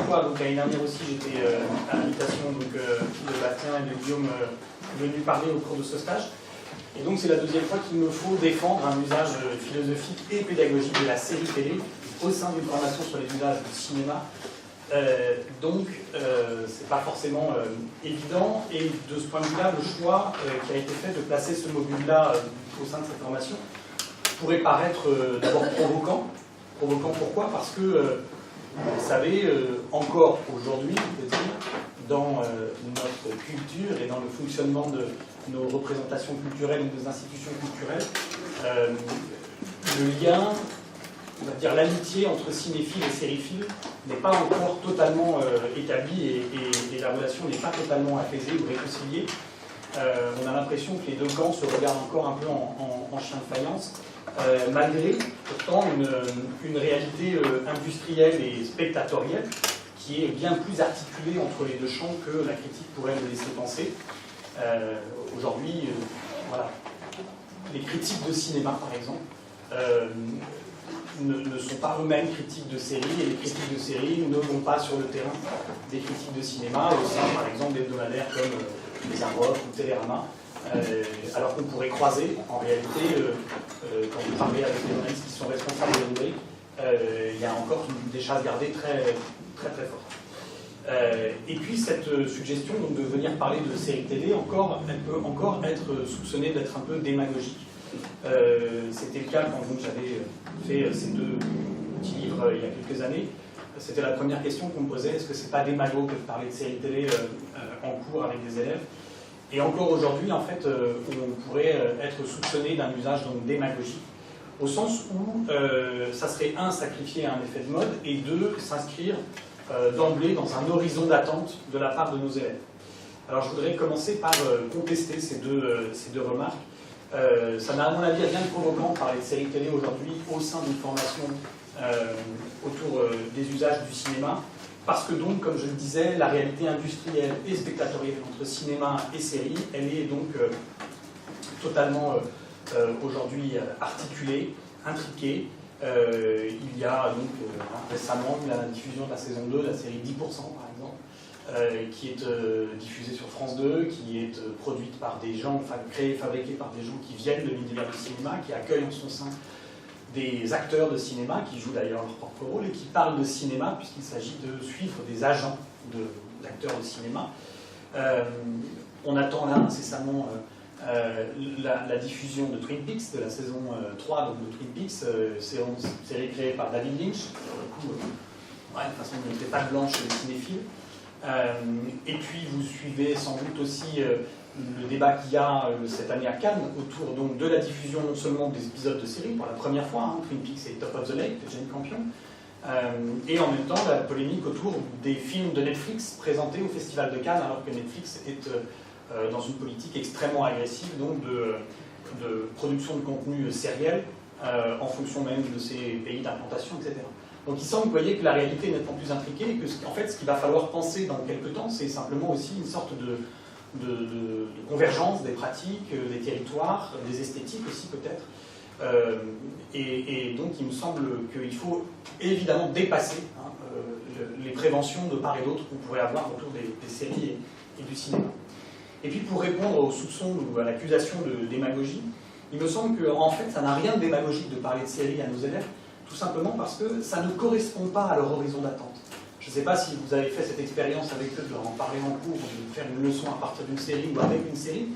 fois, donc l'année dernière aussi, j'étais à l'invitation de Bastien et de Guillaume venus parler au cours de ce stage. Et donc c'est la deuxième fois qu'il me faut défendre un usage philosophique et pédagogique de la série télé au sein d'une formation sur les usages du cinéma. C'est pas forcément évident, et de ce point de vue-là, le choix qui a été fait de placer ce module-là au sein de cette formation pourrait paraître d'abord provoquant. Provoquant pourquoi? Parce que, vous savez, encore aujourd'hui, on peut dire, dans notre culture et dans le fonctionnement de nos représentations culturelles et de nos institutions culturelles, le lien, on va dire l'amitié entre cinéphiles et sériphiles n'est pas encore totalement établie, et la relation n'est pas totalement apaisée ou réconciliée. On a l'impression que les deux camps se regardent encore un peu en chien de faïence, malgré pourtant une réalité industrielle et spectatorielle qui est bien plus articulée entre les deux champs que la critique pourrait le laisser penser. Aujourd'hui, voilà, les critiques de cinéma, par exemple, ne sont pas eux-mêmes critiques de séries, et les critiques de séries ne vont pas sur le terrain des critiques de cinéma, au sein, par exemple, d'hebdomadaires comme Les Arrocs ou Télérama, alors qu'on pourrait croiser, en réalité, quand vous parlez avec les journalistes qui sont responsables des rubriques, il y a encore des chasses gardées très, très, très fortes. Et puis cette suggestion donc, de venir parler de séries télé, elle peut encore être soupçonnée d'être un peu démagogique. C'était le cas quand j'avais fait ces deux petits livres il y a quelques années. C'était la première question qu'on me posait: est-ce que c'est pas démago que de parler de séries télé en cours avec des élèves? Et encore aujourd'hui, en fait, on pourrait être soupçonné d'un usage donc démagogique, au sens où ça serait sacrifier un effet de mode, et s'inscrire d'emblée dans un horizon d'attente de la part de nos élèves. Alors je voudrais commencer par contester ces deux remarques. Ça n'a à mon avis rien de provoquant de parler de séries télé aujourd'hui au sein d'une formation autour des usages du cinéma, parce que donc, comme je le disais, la réalité industrielle et spectatorielle entre cinéma et série, elle est donc totalement aujourd'hui articulée, intriquée. Il y a donc récemment la diffusion de la saison 2 de la série 10%, par exemple, qui est diffusée sur France 2, qui est produite par des gens, créée et fabriquée par des gens qui viennent de l'univers du cinéma, qui accueillent en son sein des acteurs de cinéma, qui jouent d'ailleurs leur propre rôle, et qui parlent de cinéma, puisqu'il s'agit de suivre des agents d'acteurs de cinéma. On attend là incessamment la diffusion de Twin Peaks, de la saison 3 donc de Twin Peaks, série créée par David Lynch, pour le coup, une façon de montrer patte blanche chez les cinéphiles. Et puis vous suivez sans doute aussi le débat qu'il y a cette année à Cannes autour donc, de la diffusion non seulement des épisodes de série pour la première fois, Twin Peaks et Top of the Lake de Jane Campion, et en même temps la polémique autour des films de Netflix présentés au Festival de Cannes, alors que Netflix est dans une politique extrêmement agressive donc de production de contenu sériel en fonction même de ses pays d'implantation, etc. Donc il semble, vous voyez, que la réalité est nettement plus intriquée, et que en fait ce qu'il va falloir penser dans quelques temps, c'est simplement aussi une sorte de convergence des pratiques, des territoires, des esthétiques aussi peut-être. Et donc il me semble qu'il faut évidemment dépasser les préventions de part et d'autre qu'on pourrait avoir autour des séries et du cinéma. Et puis pour répondre aux soupçons ou à l'accusation de démagogie, il me semble qu'en fait ça n'a rien de démagogique de parler de séries à nos élèves, tout simplement parce que ça ne correspond pas à leur horizon d'attente. Je ne sais pas si vous avez fait cette expérience avec eux, de leur en parler en cours, de faire une leçon à partir d'une série ou avec une série.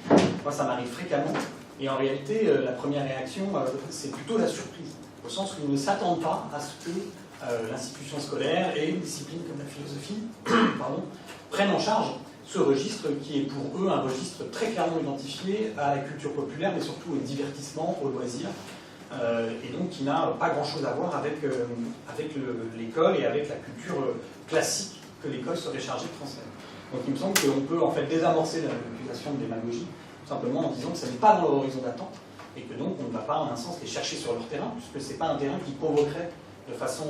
Moi ça m'arrive fréquemment, et en réalité la première réaction c'est plutôt la surprise, au sens où ils ne s'attendent pas à ce que l'institution scolaire et une discipline comme la philosophie prennent en charge ce registre qui est pour eux un registre très clairement identifié à la culture populaire, mais surtout au divertissement, au loisir, et donc qui n'a pas grand-chose à voir avec l'école et avec la culture classique que l'école serait chargée de transmettre. Donc il me semble qu'on peut en fait désamorcer l'accusation de démagogie, tout simplement en disant que ça n'est pas dans leur horizon d'attente, et que donc on ne va pas en un sens les chercher sur leur terrain, puisque ce n'est pas un terrain qui convoquerait de façon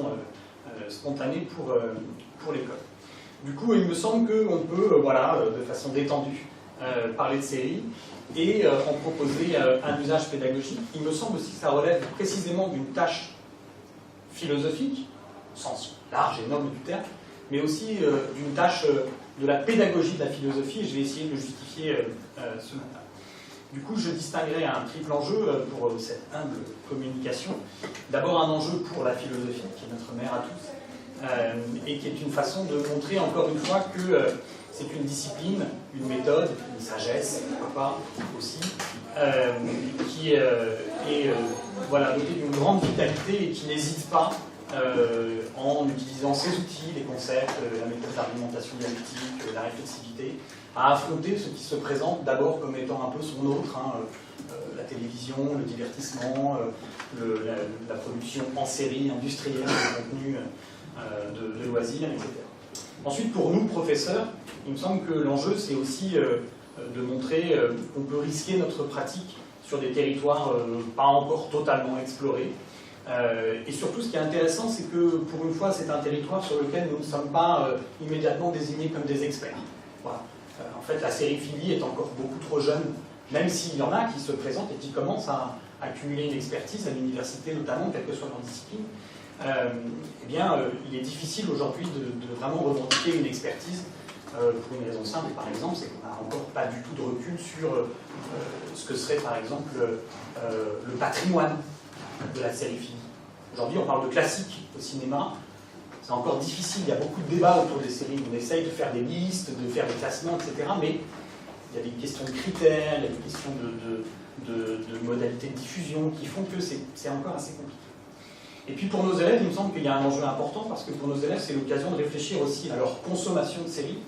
spontanée pour l'école. Du coup, il me semble qu'on peut, de façon détendue, parler de séries et en proposer un usage pédagogique. Il me semble aussi que ça relève précisément d'une tâche philosophique, au sens large et noble du terme, mais aussi d'une tâche de la pédagogie de la philosophie, et je vais essayer de le justifier ce matin. Du coup, je distinguerai un triple enjeu pour cette humble communication. D'abord un enjeu pour la philosophie, qui est notre mère à tous, et qui est une façon de montrer encore une fois que c'est une discipline, une méthode, une sagesse, pourquoi pas aussi, qui est voilà, dotée d'une grande vitalité et qui n'hésite pas, en utilisant ses outils, les concepts, la méthode d'argumentation dialectique, la réflexivité, à affronter ce qui se présente d'abord comme étant un peu son autre, la télévision, le divertissement, la production en série industrielle de contenu de loisirs, etc. Ensuite, pour nous, professeurs, il me semble que l'enjeu, c'est aussi de montrer qu'on peut risquer notre pratique sur des territoires pas encore totalement explorés. Et surtout, ce qui est intéressant, c'est que pour une fois, c'est un territoire sur lequel nous ne sommes pas immédiatement désignés comme des experts. Voilà. En fait, la sériphilie est encore beaucoup trop jeune, même s'il y en a qui se présentent et qui commencent à accumuler une expertise à l'université notamment, quelle que soit leur discipline. Eh bien, il est difficile aujourd'hui de vraiment revendiquer une expertise pour une raison simple, par exemple, c'est qu'on n'a encore pas du tout de recul sur ce que serait, par exemple, le patrimoine de la sériphilie. Aujourd'hui, on parle de classique au cinéma. C'est encore difficile, il y a beaucoup de débats autour des séries. On essaye de faire des listes, de faire des classements, etc. Mais il y a des questions de critères, il y a des questions de modalités de diffusion qui font que c'est encore assez compliqué. Et puis pour nos élèves, il me semble qu'il y a un enjeu important parce que pour nos élèves, c'est l'occasion de réfléchir aussi à leur consommation de séries.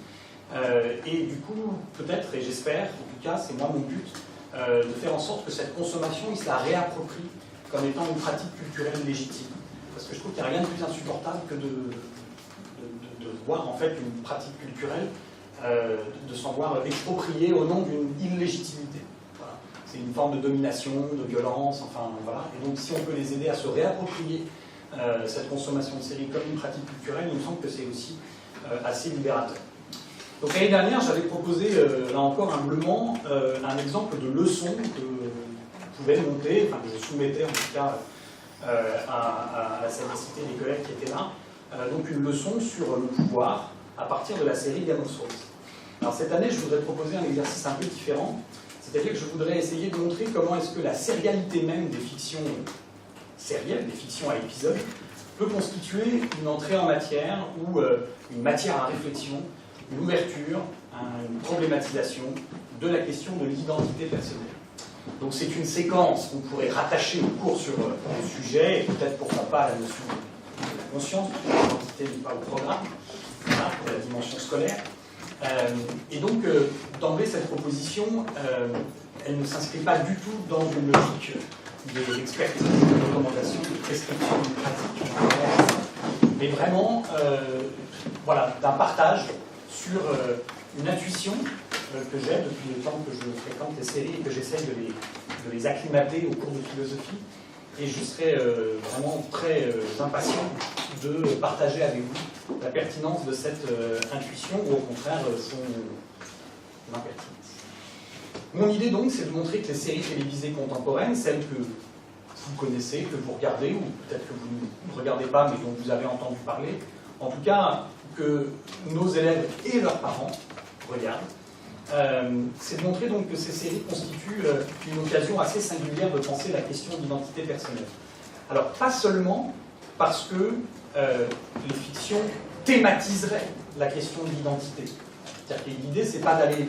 Et du coup, peut-être, et j'espère, en tout cas, c'est moi mon but, de faire en sorte que cette consommation, ils se la réapproprient comme étant une pratique culturelle légitime. Parce que je trouve qu'il n'y a rien de plus insupportable que de voir en fait une pratique culturelle, de s'en voir expropriée au nom d'une illégitimité. Voilà. C'est une forme de domination, de violence, enfin voilà. Et donc si on peut les aider à se réapproprier cette consommation de séries comme une pratique culturelle, il me semble que c'est aussi assez libérateur. Donc l'année dernière, j'avais proposé, là encore humblement, un exemple de leçon que je pouvais monter, enfin que je soumettais en tout cas à la sagacité des collègues qui étaient là, donc une leçon sur le pouvoir à partir de la série Game of Thrones. Alors cette année, je voudrais proposer un exercice un peu différent, c'est-à-dire que je voudrais essayer de montrer comment est-ce que la sérialité même des fictions sérielles, des fictions à épisodes, peut constituer une entrée en matière ou une matière à réflexion, une ouverture, une problématisation de la question de l'identité personnelle. Donc c'est une séquence qu'on pourrait rattacher au cours sur le sujet, et peut-être pourquoi pas à la notion de la conscience, parce que l'identité n'est pas au programme, voilà, pour la dimension scolaire. Et donc, d'emblée, cette proposition, elle ne s'inscrit pas du tout dans une logique d'expertise, de recommandation, de prescription, de pratique, mais vraiment voilà, d'un partage sur une intuition que j'ai depuis le temps que je fréquente les séries et que j'essaye de les acclimater au cours de philosophie. Et je serais vraiment très impatient de partager avec vous la pertinence de cette intuition ou au contraire son impertinence. Mon idée donc, c'est de montrer que les séries télévisées contemporaines, celles que vous connaissez, que vous regardez, ou peut-être que vous ne regardez pas mais dont vous avez entendu parler, en tout cas que nos élèves et leurs parents regardent, c'est de montrer donc que ces séries constituent une occasion assez singulière de penser la question d'identité personnelle. Alors, pas seulement parce que les fictions thématiseraient la question de l'identité. C'est-à-dire que l'idée, c'est pas d'aller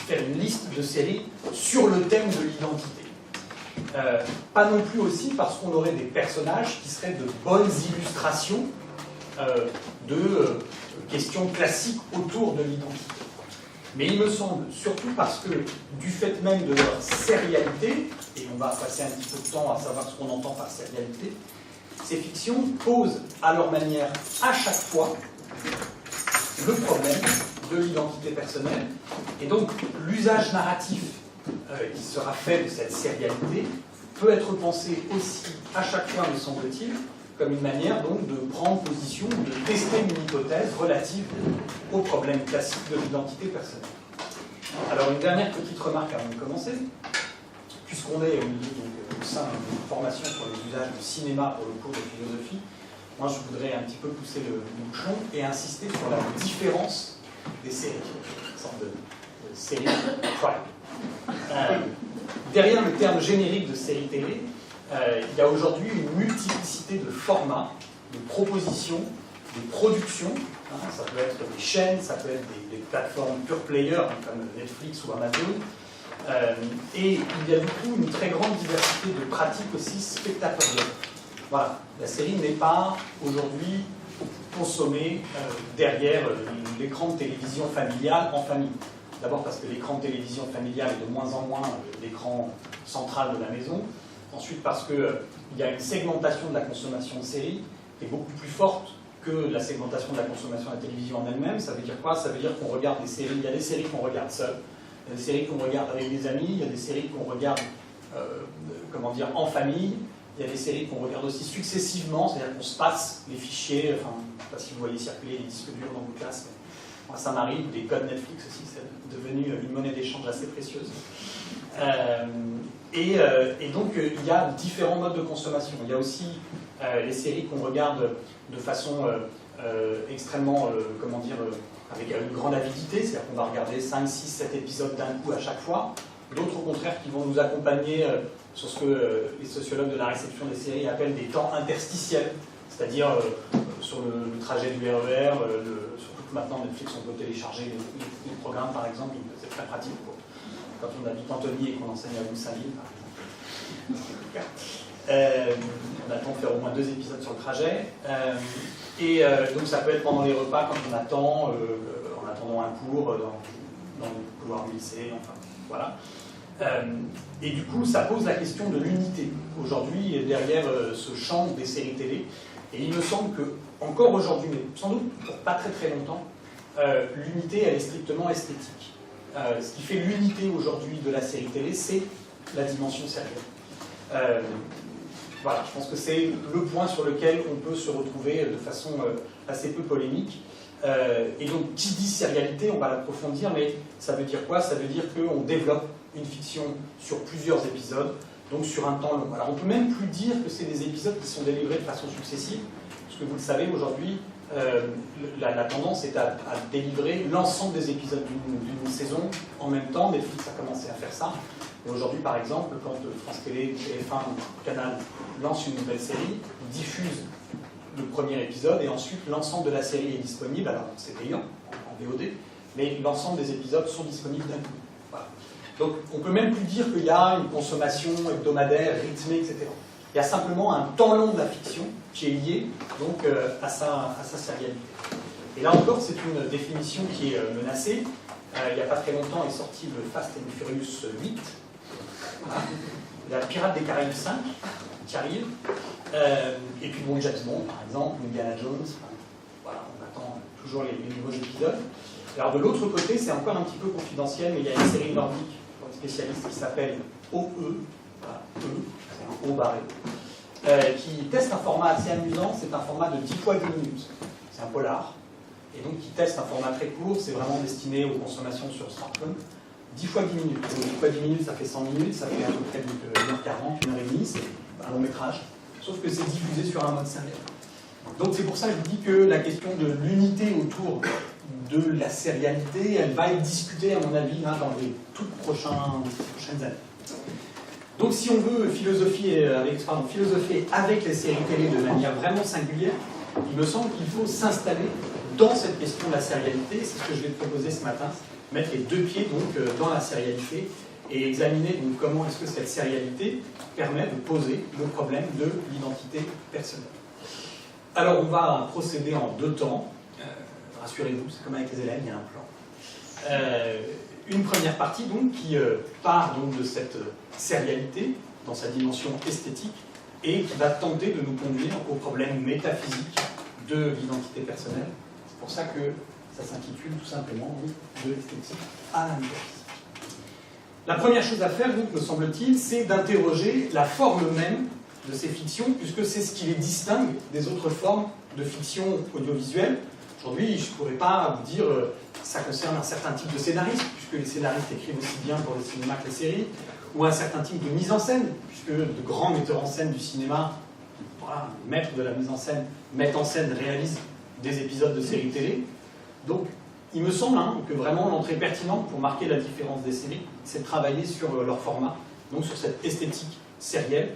faire une liste de séries sur le thème de l'identité. Pas non plus aussi parce qu'on aurait des personnages qui seraient de bonnes illustrations de questions classiques autour de l'identité. Mais il me semble, surtout parce que, du fait même de leur sérialité, et on va passer un petit peu de temps à savoir ce qu'on entend par sérialité, ces fictions posent à leur manière, à chaque fois, le problème de l'identité personnelle. Et donc, l'usage narratif qui sera fait de cette sérialité peut être pensé aussi, à chaque fois, me semble-t-il, comme une manière donc de prendre position, de tester une hypothèse relative au problème classique de l'identité personnelle. Alors une dernière petite remarque avant de commencer, puisqu'on est au sein d'une formation sur les usages du cinéma pour le cours de philosophie, Moi, je voudrais un petit peu pousser le bouchon et insister sur la différence des séries, une sorte de série crime. Derrière le terme générique de série télé, il y a aujourd'hui une multiplicité de formats, de propositions, de productions. Ça peut être des chaînes, ça peut être des plateformes pure player, comme Netflix ou Amazon. Et il y a du coup une très grande diversité de pratiques aussi spectatoriales. Voilà, la série n'est pas aujourd'hui consommée derrière l'écran de télévision familiale en famille. D'abord parce que l'écran de télévision familiale est de moins en moins l'écran central de la maison. Ensuite parce qu'il y a une segmentation de la consommation de séries qui est beaucoup plus forte que la segmentation de la consommation de la télévision en elle-même. Ça veut dire quoi? Ça veut dire qu'on regarde des séries, il y a des séries qu'on regarde seul, il y a des séries qu'on regarde avec des amis, il y a des séries qu'on regarde en famille, il y a des séries qu'on regarde aussi successivement, c'est-à-dire qu'on se passe les fichiers, enfin, je ne sais pas si vous voyez circuler les disques durs dans vos classes, mais moi ça m'arrive, des codes Netflix aussi, c'est devenu une monnaie d'échange assez précieuse. Et donc il y a différents modes de consommation. Il y a aussi les séries qu'on regarde de façon extrêmement, avec une grande avidité, c'est-à-dire qu'on va regarder 5, 6, 7 épisodes d'un coup à chaque fois. D'autres au contraire qui vont nous accompagner sur ce que les sociologues de la réception des séries appellent des temps interstitiels, c'est-à-dire sur le trajet du RER, surtout que maintenant Netflix on peut télécharger les programmes par exemple, donc c'est très pratique quand on habite Antony et qu'on enseigne à Moussaline par exemple. On attend de faire au moins 2 épisodes sur le trajet. Donc ça peut être pendant les repas quand on attend, en attendant un cours, dans le couloir du lycée, enfin voilà. Et du coup, ça pose la question de l'unité. Aujourd'hui, derrière ce champ des séries télé, et il me semble que, encore aujourd'hui, mais sans doute pour pas très très longtemps, l'unité, elle est strictement esthétique. Ce qui fait l'unité aujourd'hui de la série télé, c'est la dimension sérielle. Voilà, je pense que c'est le point sur lequel on peut se retrouver de façon assez peu polémique. Et donc, qui dit sérialité, on va l'approfondir, mais ça veut dire quoi? Ça veut dire qu'on développe une fiction sur plusieurs épisodes, donc sur un temps long. Alors, on peut même plus dire que c'est des épisodes qui sont délivrés de façon successive, parce que vous le savez, aujourd'hui, la tendance est à délivrer l'ensemble des épisodes d'une saison en même temps. Netflix a commencé à faire ça. Et aujourd'hui, par exemple, quand France Télé, TF1 ou Canal lance une nouvelle série, ils diffusent le premier épisode et ensuite l'ensemble de la série est disponible. Alors, c'est payant en VOD, mais l'ensemble des épisodes sont disponibles d'un coup. Voilà. Donc, on ne peut même plus dire qu'il y a une consommation hebdomadaire, rythmée, etc. Il y a simplement un temps long de la fiction qui est lié donc, à sa sérialité. Et là encore, c'est une définition qui est menacée. Il n'y a pas très longtemps est sorti le Fast and Furious 8. Voilà. Il y a Pirates des Caraïbes 5 qui arrive. Et puis bon, James Bond, par exemple, ou Indiana Jones. Voilà, on attend toujours les nouveaux épisodes. Alors de l'autre côté, c'est encore un petit peu confidentiel, mais il y a une série nordique pour les spécialistes qui s'appelle OE. Voilà, E, c'est un O barré. Qui teste un format assez amusant, c'est un format de 10 fois 10 minutes. C'est un polar. Et donc qui teste un format très court, c'est vraiment destiné aux consommations sur smartphone. 10 fois 10 minutes. Donc 10 fois 10 minutes, ça fait 100 minutes, ça fait à peu près 1h40, 1h30, c'est un long métrage. Sauf que c'est diffusé sur un mode sériel. Donc c'est pour ça que je vous dis que la question de l'unité autour de la sérialité, elle va être discutée, à mon avis, là, dans les toutes prochaines années. Donc si on veut philosopher avec les séries télé de manière vraiment singulière, il me semble qu'il faut s'installer dans cette question de la sérialité. C'est ce que je vais te proposer ce matin, mettre les 2 pieds donc, dans la sérialité et examiner donc, comment est-ce que cette sérialité permet de poser le problème de l'identité personnelle. Alors on va procéder en 2 temps. Rassurez-vous, c'est comme avec les élèves, il y a un plan. Une première partie donc, qui part donc, de cette sérialité dans sa dimension esthétique et qui va tenter de nous conduire au problème métaphysique de l'identité personnelle. C'est pour ça que ça s'intitule tout simplement de l'esthétique à la métaphysique. La première chose à faire, donc, me semble-t-il, c'est d'interroger la forme même de ces fictions, puisque c'est ce qui les distingue des autres formes de fiction audiovisuelle. Aujourd'hui, je ne pourrais pas vous dire ça concerne un certain type de scénariste, puisque les scénaristes écrivent aussi bien pour le cinéma que les séries, ou un certain type de mise en scène, puisque de grands metteurs en scène du cinéma, voilà, les maîtres de la mise en scène mettent en scène, réalisent des épisodes de séries télé. Donc, il me semble que vraiment l'entrée pertinente pour marquer la différence des séries, c'est de travailler sur leur format, donc sur cette esthétique sérielle.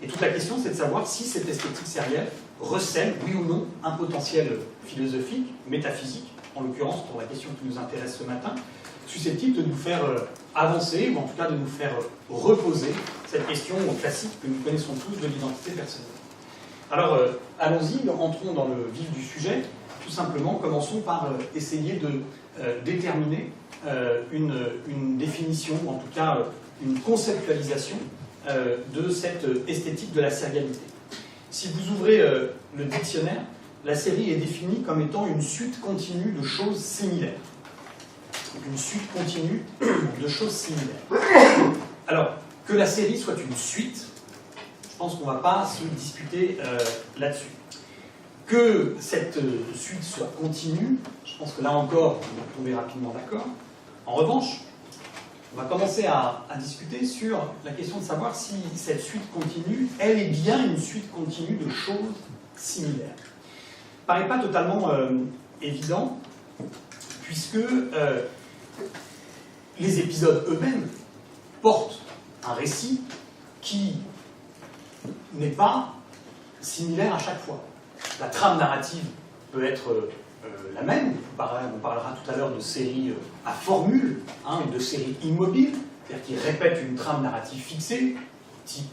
Et toute la question, c'est de savoir si cette esthétique sérielle recèle, oui ou non, un potentiel philosophique, métaphysique, en l'occurrence pour la question qui nous intéresse ce matin, susceptible de nous faire avancer, ou en tout cas de nous faire reposer cette question classique que nous connaissons tous de l'identité personnelle. Alors, allons-y, entrons dans le vif du sujet. Tout simplement, commençons par essayer de déterminer une définition, ou en tout cas une conceptualisation de cette esthétique de la sérialité. Si vous ouvrez le dictionnaire, la série est définie comme étant une suite continue de choses similaires. Donc une suite continue de choses similaires. Alors, que la série soit une suite, je pense qu'on ne va pas se disputer là-dessus. Que cette suite soit continue, je pense que là encore, on va tomber rapidement d'accord. En revanche, on va commencer à discuter sur la question de savoir si cette suite continue, elle est bien une suite continue de choses similaires. Ça ne paraît pas totalement évident, puisque les épisodes eux-mêmes portent un récit qui n'est pas similaire à chaque fois. La trame narrative peut être la même. On parlera tout à l'heure de séries à formule, ou de séries immobiles, c'est-à-dire qui répètent une trame narrative fixée, type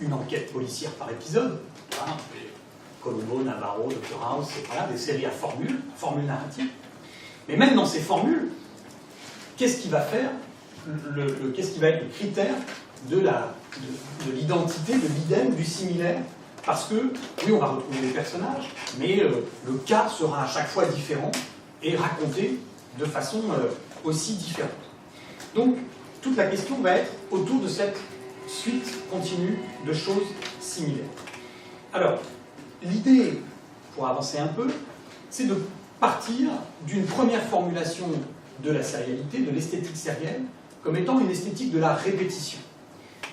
une enquête policière par épisode. Voilà, Columbo, Navarro, Dr House, voilà, des séries à formule narrative. Mais même dans ces formules, qu'est-ce qui va faire, qu'est-ce qui va être le critère de l'identité, de l'idem, du similaire? Parce que, oui, on va retrouver les personnages, mais le cas sera à chaque fois différent et raconté de façon aussi différente. Donc, toute la question va être autour de cette suite continue de choses similaires. Alors, l'idée, pour avancer un peu, c'est de partir d'une première formulation de la sérialité, de l'esthétique sérielle, comme étant une esthétique de la répétition.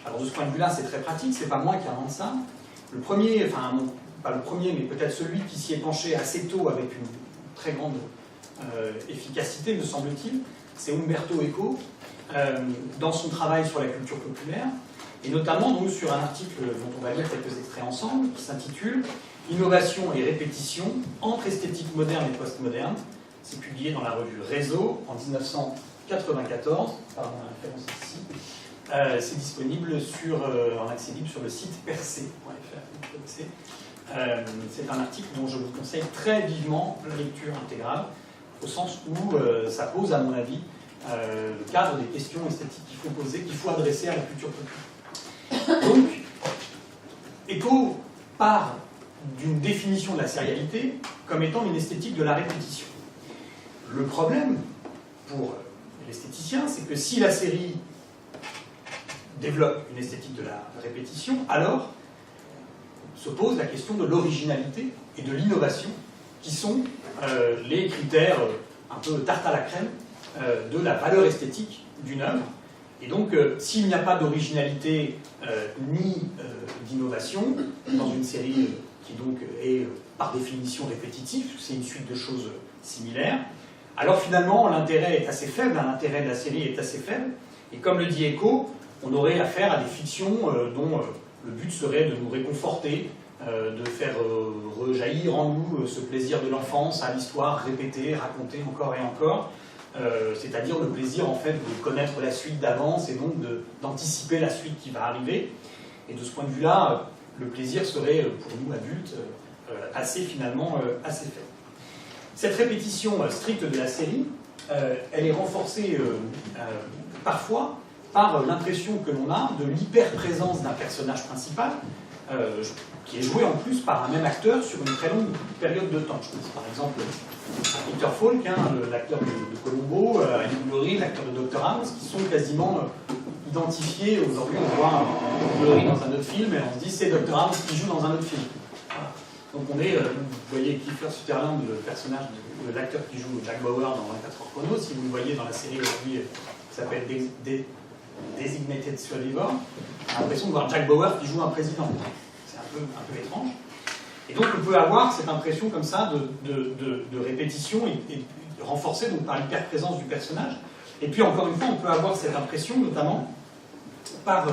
Alors, de ce point de vue-là, c'est très pratique, c'est pas moi qui invente ça. Le premier, enfin, non, pas le premier, mais peut-être celui qui s'y est penché assez tôt avec une très grande efficacité, me semble-t-il, c'est Umberto Eco, dans son travail sur la culture populaire, et notamment donc, sur un article dont on va lire quelques extraits ensemble, qui s'intitule « Innovation et répétition entre esthétique moderne et postmoderne ». C'est publié dans la revue Réseau en 1994, pardon, la référence ici. C'est disponible en accès libre sur le site percé.fr. C'est un article dont je vous conseille très vivement la lecture intégrale, au sens où ça pose, à mon avis, le cadre des questions esthétiques qu'il faut poser, qu'il faut adresser à la culture populaire. Donc, Eco part d'une définition de la sérialité comme étant une esthétique de la répétition. Le problème, pour l'esthéticien, c'est que si la série développe une esthétique de la répétition, alors se pose la question de l'originalité et de l'innovation, qui sont les critères un peu tarte à la crème de la valeur esthétique d'une œuvre. Et donc, s'il n'y a pas d'originalité ni d'innovation dans une série qui donc est par définition répétitive, c'est une suite de choses similaires, alors finalement l'intérêt est assez faible, l'intérêt de la série est assez faible, et comme le dit Eco, on aurait affaire à des fictions dont le but serait de nous réconforter, de faire rejaillir en nous ce plaisir de l'enfance à l'histoire répétée, racontée encore et encore, c'est-à-dire le plaisir en fait de connaître la suite d'avance et donc d'anticiper la suite qui va arriver. Et de ce point de vue-là, le plaisir serait pour nous adultes finalement assez faible. Cette répétition stricte de la série, elle est renforcée parfois par l'impression que l'on a de l'hyper-présence d'un personnage principal, qui est joué en plus par un même acteur sur une très longue période de temps. Je pense par exemple à Peter Falk, l'acteur de Columbo, à Hugh Laurie, l'acteur de Dr House, qui sont quasiment identifiés. Aujourd'hui, on voit Hugh Laurie dans un autre film et on se dit c'est Dr House qui joue dans un autre film. Voilà. Donc on est, vous voyez Kiefer Sutherland, le personnage de l'acteur qui joue Jack Bauer dans 24 heures chrono, si vous le voyez dans la série aujourd'hui qui s'appelle Designated Survivor, on a l'impression de voir Jack Bauer qui joue un président. C'est un peu étrange. Et donc on peut avoir cette impression comme ça de répétition et renforcée donc, par l'hyperprésence du personnage. Et puis encore une fois, on peut avoir cette impression notamment par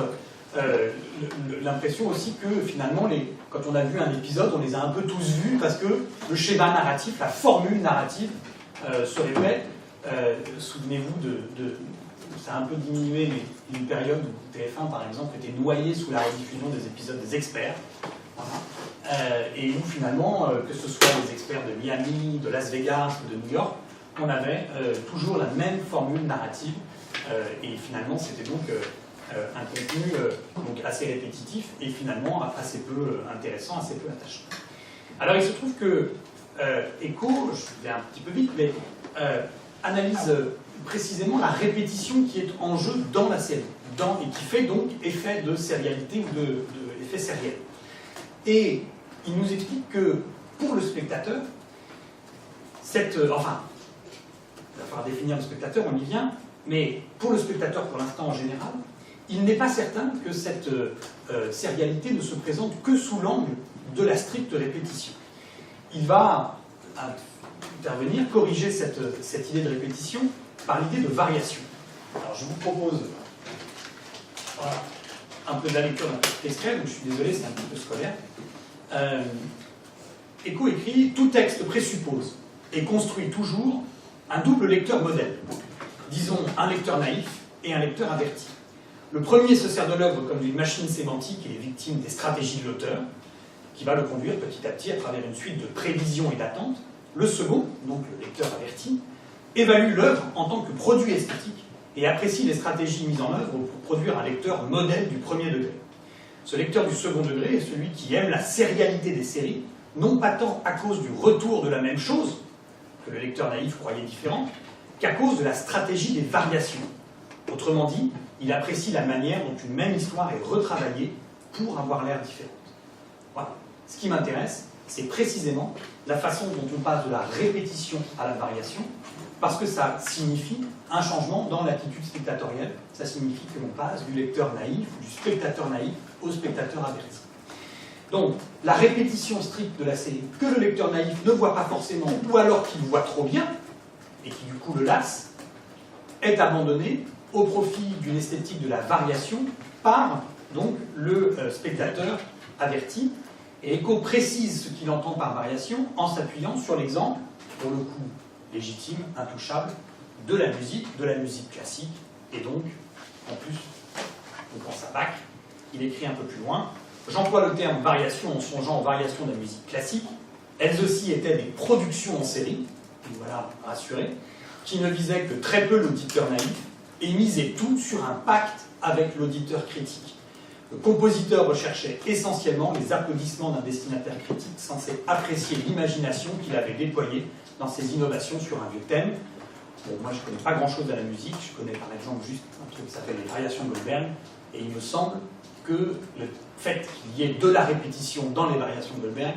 l'impression aussi que finalement, quand on a vu un épisode, on les a un peu tous vus parce que le schéma narratif, la formule narrative se répète. Souvenez-vous ça a un peu diminué, mais une période où TF1 par exemple était noyé sous la rediffusion des épisodes des experts. Voilà. Et où finalement, que ce soit les experts de Miami, de Las Vegas ou de New York, on avait toujours la même formule narrative. Et finalement, c'était donc un contenu donc assez répétitif et finalement assez peu intéressant, assez peu attachant. Alors il se trouve que Eco, je vais un petit peu vite, mais analyse précisément la répétition qui est en jeu dans la série, et qui fait donc effet de sérialité ou d'effet sériel. Et il nous explique que pour le spectateur, enfin, il va falloir définir le spectateur, on y vient, mais pour le spectateur, pour l'instant en général, il n'est pas certain que cette sérialité ne se présente que sous l'angle de la stricte répétition. Il va intervenir, corriger cette idée de répétition par l'idée de variation. Alors je vous propose voilà, un peu de la lecture d'un petit extrait, donc je suis désolé, c'est un petit peu scolaire. Eco écrit « Tout texte présuppose et construit toujours un double lecteur modèle. Disons un lecteur naïf et un lecteur averti. Le premier se sert de l'œuvre comme d'une machine sémantique et est victime des stratégies de l'auteur, qui va le conduire petit à petit à travers une suite de prévisions et d'attentes. Le second, donc le lecteur averti, évalue l'œuvre en tant que produit esthétique et apprécie les stratégies mises en œuvre pour produire un lecteur modèle du premier degré. Ce lecteur du second degré est celui qui aime la sérialité des séries, non pas tant à cause du retour de la même chose, que le lecteur naïf croyait différente, qu'à cause de la stratégie des variations. Autrement dit, il apprécie la manière dont une même histoire est retravaillée pour avoir l'air différente. Voilà. Ce qui m'intéresse, c'est précisément la façon dont on passe de la répétition à la variation, parce que ça signifie un changement dans l'attitude spectatorielle. Ça signifie que l'on passe du lecteur naïf, du spectateur naïf, au spectateur averti. Donc, la répétition stricte de la série, que le lecteur naïf ne voit pas forcément, ou alors qu'il voit trop bien, et qui du coup le lasse, est abandonnée au profit d'une esthétique de la variation par donc, le spectateur averti. Et Eco précise ce qu'il entend par variation en s'appuyant sur l'exemple, pour le coup légitime, intouchable, de la musique classique, et donc, en plus, donc en sa bac, il écrit un peu plus loin, j'emploie le terme variation en songeant aux variations de la musique classique, elles aussi étaient des productions en série, et voilà, rassuré, qui ne visaient que très peu l'auditeur naïf, et misaient tout sur un pacte avec l'auditeur critique. Le compositeur recherchait essentiellement les applaudissements d'un destinataire critique censé apprécier l'imagination qu'il avait déployée dans ses innovations sur un vieux thème. Bon, moi, je ne connais pas grand-chose à la musique. Je connais par exemple juste un truc qui s'appelle les variations de Goldberg. Et il me semble que le fait qu'il y ait de la répétition dans les variations de Goldberg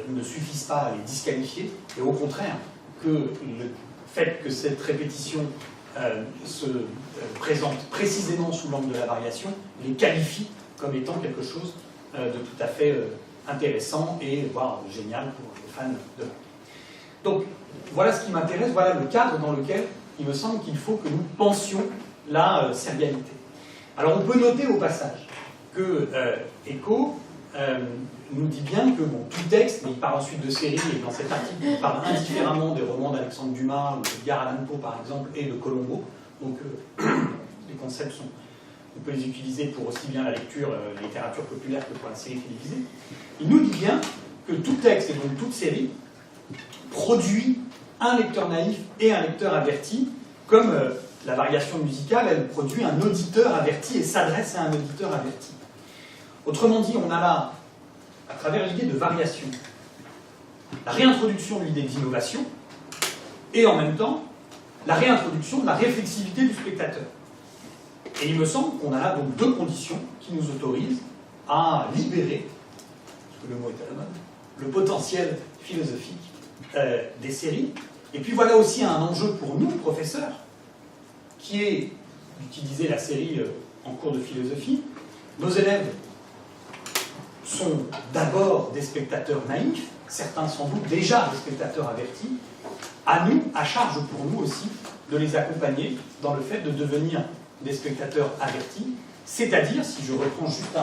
ne suffise pas à les disqualifier. Et au contraire, que le fait que cette répétition se présente précisément sous l'angle de la variation, les qualifie comme étant quelque chose de tout à fait intéressant et voire génial pour les fans de l'art. Donc voilà ce qui m'intéresse, voilà le cadre dans lequel il me semble qu'il faut que nous pensions la sérialité. Alors on peut noter au passage que Eco nous dit bien que bon, tout texte, mais il parle ensuite de séries, et dans cet article il parle indifféremment des romans d'Alexandre Dumas ou d'Edgar Allan Poe par exemple, et de Colombo. Donc les concepts sont, on peut les utiliser pour aussi bien la lecture, la littérature populaire que pour la série télévisée. Il nous dit bien que tout texte et donc toute série produit un lecteur naïf et un lecteur averti, comme la variation musicale, elle produit un auditeur averti et s'adresse à un auditeur averti. Autrement dit, on a là, à travers l'idée de variation, la réintroduction de l'idée d'innovation, et en même temps, la réintroduction de la réflexivité du spectateur. Et il me semble qu'on a là donc deux conditions qui nous autorisent à libérer, parce que le mot est à la mode, le potentiel philosophique des séries. Et puis voilà aussi un enjeu pour nous, professeurs, qui est d'utiliser la série en cours de philosophie. Nos élèves sont d'abord des spectateurs naïfs, certains sans doute déjà des spectateurs avertis. À nous, à charge pour nous aussi, de les accompagner dans le fait de devenir des spectateurs avertis, c'est-à-dire, si je reprends juste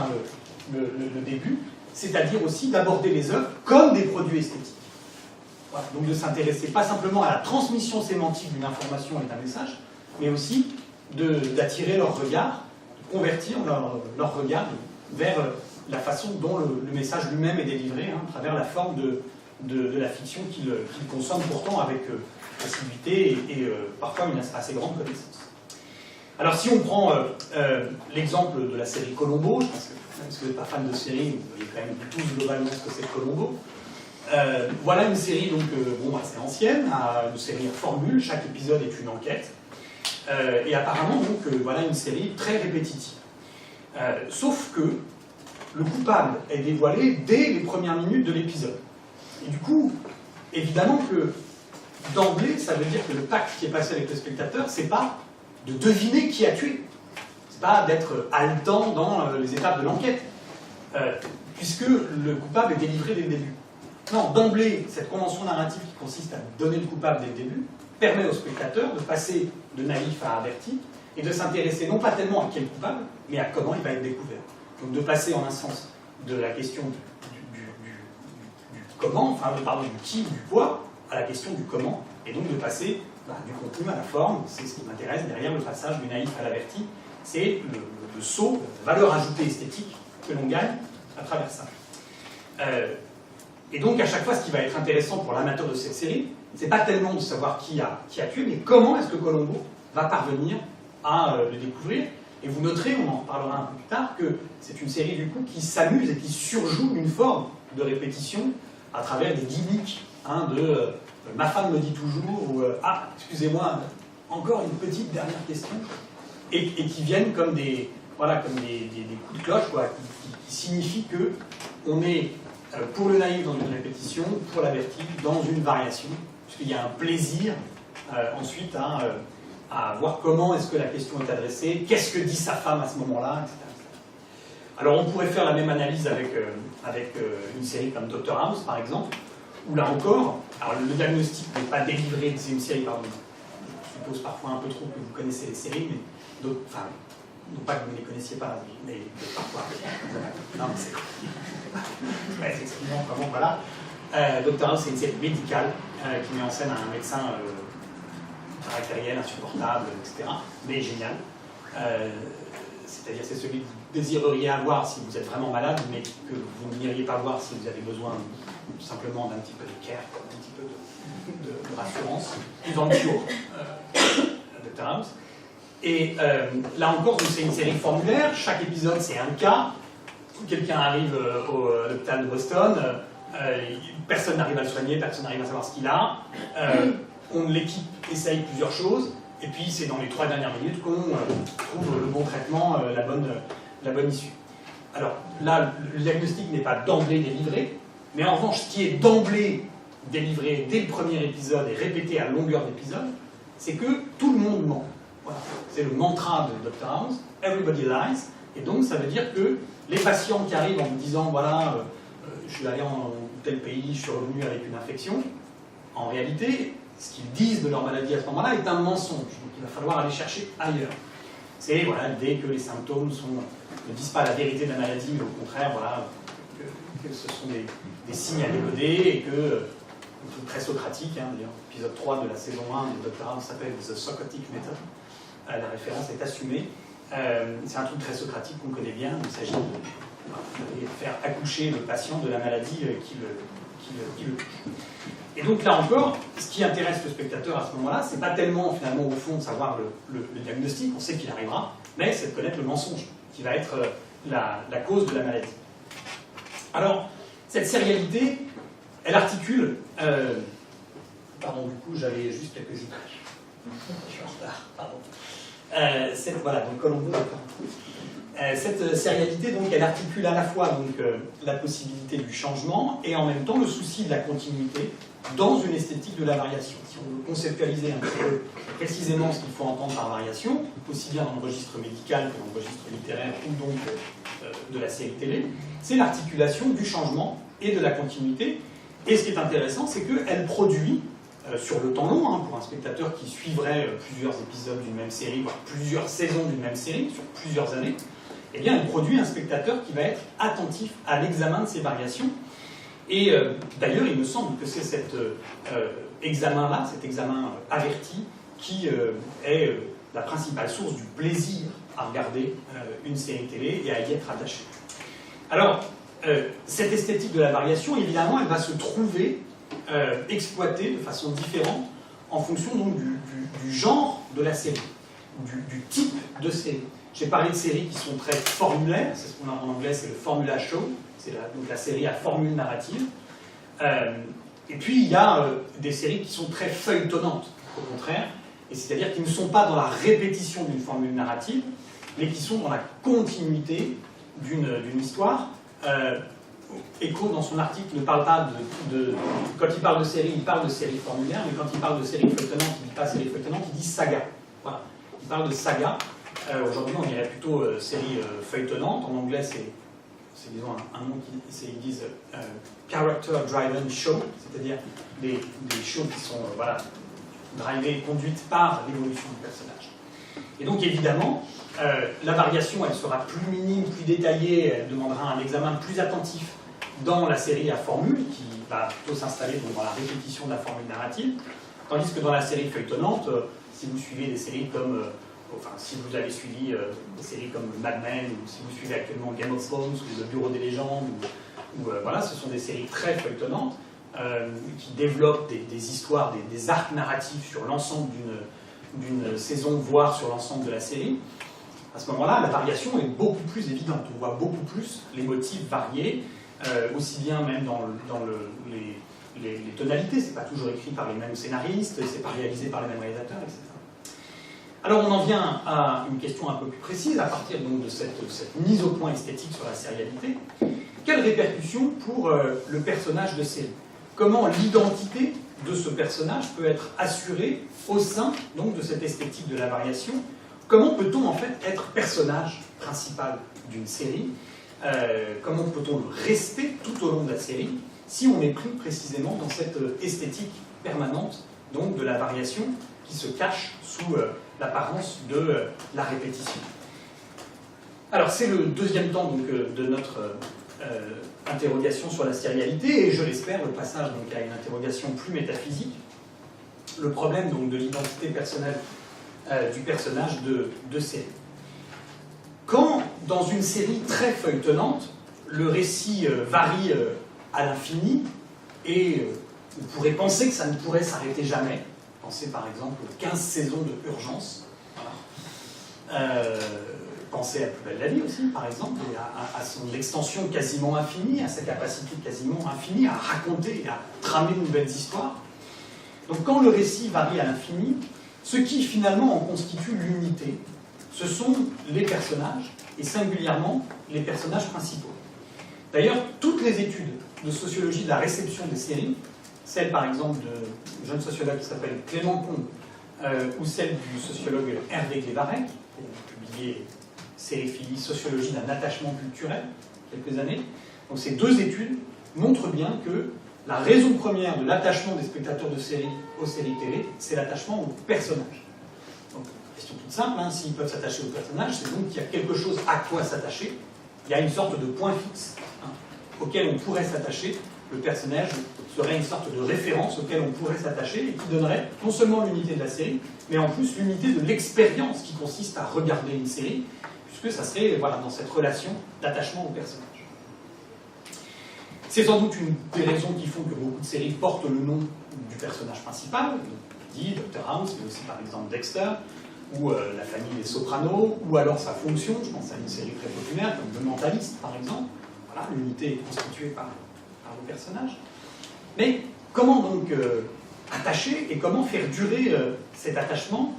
le début, c'est-à-dire aussi d'aborder les œuvres comme des produits esthétiques. Voilà. Donc de s'intéresser pas simplement à la transmission sémantique d'une information et d'un message, mais aussi d'attirer leur regard, de convertir leur regard vers la façon dont le message lui-même est délivré, hein, à travers la forme de la fiction qu'il consomme pourtant avec assiduité et parfois une assez grande connaissance. Alors si on prend l'exemple de la série Colombo, je pense que même si vous n'êtes pas fan de série, vous voyez quand même tous globalement ce que c'est Colombo. Voilà une série donc assez ancienne, une série à formule, chaque épisode est une enquête, et apparemment donc voilà une série très répétitive. Sauf que le coupable est dévoilé dès les premières minutes de l'épisode. Et du coup, évidemment que d'emblée, ça veut dire que le pacte qui est passé avec le spectateur, c'est pas de deviner qui a tué. C'est pas d'être haletant dans les étapes de l'enquête, puisque le coupable est délivré dès le début. Non, d'emblée, cette convention narrative qui consiste à donner le coupable dès le début permet au spectateur de passer de naïf à averti et de s'intéresser non pas tellement à qui est le coupable, mais à comment il va être découvert. Donc de passer en un sens de la question du comment, du qui, du quoi, à la question du comment, et donc de passer du contenu à la forme. C'est ce qui m'intéresse derrière le passage du naïf à l'averti, c'est le saut, la valeur ajoutée esthétique que l'on gagne à travers ça. Et donc à chaque fois, ce qui va être intéressant pour l'amateur de cette série, c'est pas tellement de savoir qui a tué, mais comment est-ce que Colombo va parvenir à le découvrir. Et vous noterez, on en reparlera un peu plus tard, que c'est une série du coup qui s'amuse et qui surjoue une forme de répétition à travers des gimmicks de ma femme me dit toujours, ou ah, excusez-moi, encore une petite dernière question, et qui viennent comme des coups de cloche, qui signifient que on est pour le naïf dans une répétition, pour l'averti dans une variation, puisqu'il y a un plaisir ensuite à voir comment est-ce que la question est adressée, qu'est-ce que dit sa femme à ce moment-là, etc. Alors on pourrait faire la même analyse avec une série comme Dr House, par exemple, où là encore, alors le diagnostic n'est pas délivré, c'est une série, pardon, je suppose parfois un peu trop que vous connaissez les séries, mais non pas que vous ne les connaissiez pas, mais parfois. Non, mais c'est extrêmement comment, voilà. Dr House, c'est une série médicale qui met en scène un médecin caractériel, insupportable, etc., mais génial. C'est-à-dire c'est celui que vous désireriez avoir si vous êtes vraiment malade, mais que vous n'iriez pas voir si vous avez besoin simplement d'un petit peu de care, d'un petit peu de rassurance, plus en dessous Dr House. Et là encore, c'est une série formulaire, chaque épisode c'est un cas, quelqu'un arrive à l'hôpital de Boston, personne n'arrive à le soigner, personne n'arrive à savoir ce qu'il a, l'équipe essaye plusieurs choses, et puis c'est dans les 3 dernières minutes qu'on trouve le bon traitement, la bonne issue. Alors là, le diagnostic n'est pas d'emblée délivré, mais en revanche, ce qui est d'emblée délivré dès le premier épisode et répété à longueur d'épisode, c'est que tout le monde ment. Voilà. C'est le mantra de Dr House, everybody lies, et donc ça veut dire que les patients qui arrivent en me disant voilà, je suis allé en tel pays, je suis revenu avec une infection, en réalité, ce qu'ils disent de leur maladie à ce moment-là est un mensonge, donc il va falloir aller chercher ailleurs. C'est voilà, dès que les symptômes ne disent pas la vérité de la maladie, mais au contraire, voilà, que ce sont des signes à décoder et que un truc très socratique, d'ailleurs, l'épisode 3 de la saison 1 de Dr House s'appelle The Socratic Method. La référence est assumée. C'est un truc très socratique qu'on connaît bien. Il s'agit de faire accoucher le patient de la maladie qui le touche. Et donc là encore, ce qui intéresse le spectateur à ce moment-là, c'est pas tellement finalement au fond de savoir le diagnostic, on sait qu'il arrivera, mais c'est de connaître le mensonge, qui va être la cause de la maladie. Alors, cette sérialité, elle articule... pardon, du coup, j'avais juste quelques images. Je suis en retard, pardon. Voilà, donc Colombo, cette sérialité, donc, elle articule à la fois donc, la possibilité du changement et en même temps le souci de la continuité dans une esthétique de la variation. Si on veut conceptualiser un peu précisément ce qu'il faut entendre par variation, aussi bien dans le registre médical que dans le registre littéraire ou donc de la série télé, c'est l'articulation du changement et de la continuité. Et ce qui est intéressant, c'est qu'elle produit, sur le temps long, pour un spectateur qui suivrait plusieurs épisodes d'une même série, voire plusieurs saisons d'une même série, sur plusieurs années, eh bien, elle produit un spectateur qui va être attentif à l'examen de ces variations. Et d'ailleurs, il me semble que c'est cet examen-là, cet examen averti, qui est la principale source du plaisir à regarder une série télé et à y être attaché. Alors, cette esthétique de la variation, évidemment, elle va se trouver exploitée de façon différente en fonction donc, du genre de la série, du type de série. J'ai parlé de séries qui sont très formulaires, c'est ce qu'on a en anglais, c'est le formula show, c'est donc la série à formule narrative. Et puis il y a des séries qui sont très feuilletonnantes, au contraire, et c'est-à-dire qui ne sont pas dans la répétition d'une formule narrative, mais qui sont dans la continuité d'une histoire. Eco, dans son article, ne parle pas quand il parle de série, il parle de série formulaire, mais quand il parle de série feuilletonnante, il ne dit pas série feuilletonnante, il dit saga. Voilà. Il parle de saga. Aujourd'hui, on dirait plutôt série feuilletonnante. En anglais, c'est disons un nom ils disent character driven show, c'est-à-dire des shows qui sont drivées, conduites par l'évolution du personnage. Et donc, évidemment, la variation, elle sera plus minime, plus détaillée, elle demandera un examen plus attentif dans la série à formule, qui va plutôt s'installer dans la répétition de la formule narrative, tandis que dans la série feuilletonnante, si vous suivez des séries comme, si vous avez suivi des séries comme Mad Men, ou si vous suivez actuellement Game of Thrones, ou Le Bureau des légendes, ce sont des séries très feuilletonnantes, qui développent des histoires, des arcs narratifs sur l'ensemble d'une saison, voire sur l'ensemble de la série. À ce moment-là, la variation est beaucoup plus évidente. On voit beaucoup plus les motifs variés, aussi bien même dans les tonalités. C'est pas toujours écrit par les mêmes scénaristes, c'est pas réalisé par les mêmes réalisateurs, etc. Alors on en vient à une question un peu plus précise, à partir donc de cette mise au point esthétique sur la sérialité. Quelles répercussions pour le personnage de série? Comment l'identité de ce personnage peut être assurée au sein donc, de cette esthétique de la variation? Comment peut-on en fait être personnage principal d'une série? Comment peut-on le rester tout au long de la série si on est pris précisément dans cette esthétique permanente donc, de la variation qui se cache sous l'apparence de la répétition? Alors c'est le deuxième temps donc, de notre interrogation sur la sérialité, et je l'espère, le passage donc, à une interrogation plus métaphysique, le problème donc, de l'identité personnelle du personnage de série. Quand, dans une série très feuilletonnante, le récit varie à l'infini, et on pourrait penser que ça ne pourrait s'arrêter jamais, pensez par exemple aux 15 saisons de Urgence, pensez à Plus belle la vie aussi, par exemple, et à son extension quasiment infinie, à sa capacité quasiment infinie à raconter et à tramer de nouvelles histoires. Donc quand le récit varie à l'infini, ce qui finalement en constitue l'unité, ce sont les personnages, et singulièrement les personnages principaux. D'ailleurs, toutes les études de sociologie de la réception des séries, celle par exemple d'un jeune sociologue qui s'appelle Clément Combe, ou celle du sociologue Hervé Glévarec, qui a publié Sériphilie, sociologie d'un attachement culturel, quelques années. Donc ces deux études montrent bien que la raison première de l'attachement des spectateurs de séries aux séries télé, c'est l'attachement aux personnages. Donc, question toute simple, s'ils peuvent s'attacher aux personnages, c'est donc qu'il y a quelque chose à quoi s'attacher. Il y a une sorte de point fixe auquel on pourrait s'attacher. Le personnage serait une sorte de référence auquel on pourrait s'attacher et qui donnerait non seulement l'unité de la série, mais en plus l'unité de l'expérience qui consiste à regarder une série, puisque ça serait dans cette relation d'attachement au personnage. C'est sans doute une des raisons qui font que beaucoup de séries portent le nom du personnage principal, dit Dr House, mais aussi par exemple Dexter, ou La famille des Sopranos, ou alors sa fonction, je pense à une série très populaire comme The Mentalist par exemple. Voilà, l'unité est constituée par le personnage. Mais comment donc attacher et comment faire durer cet attachement?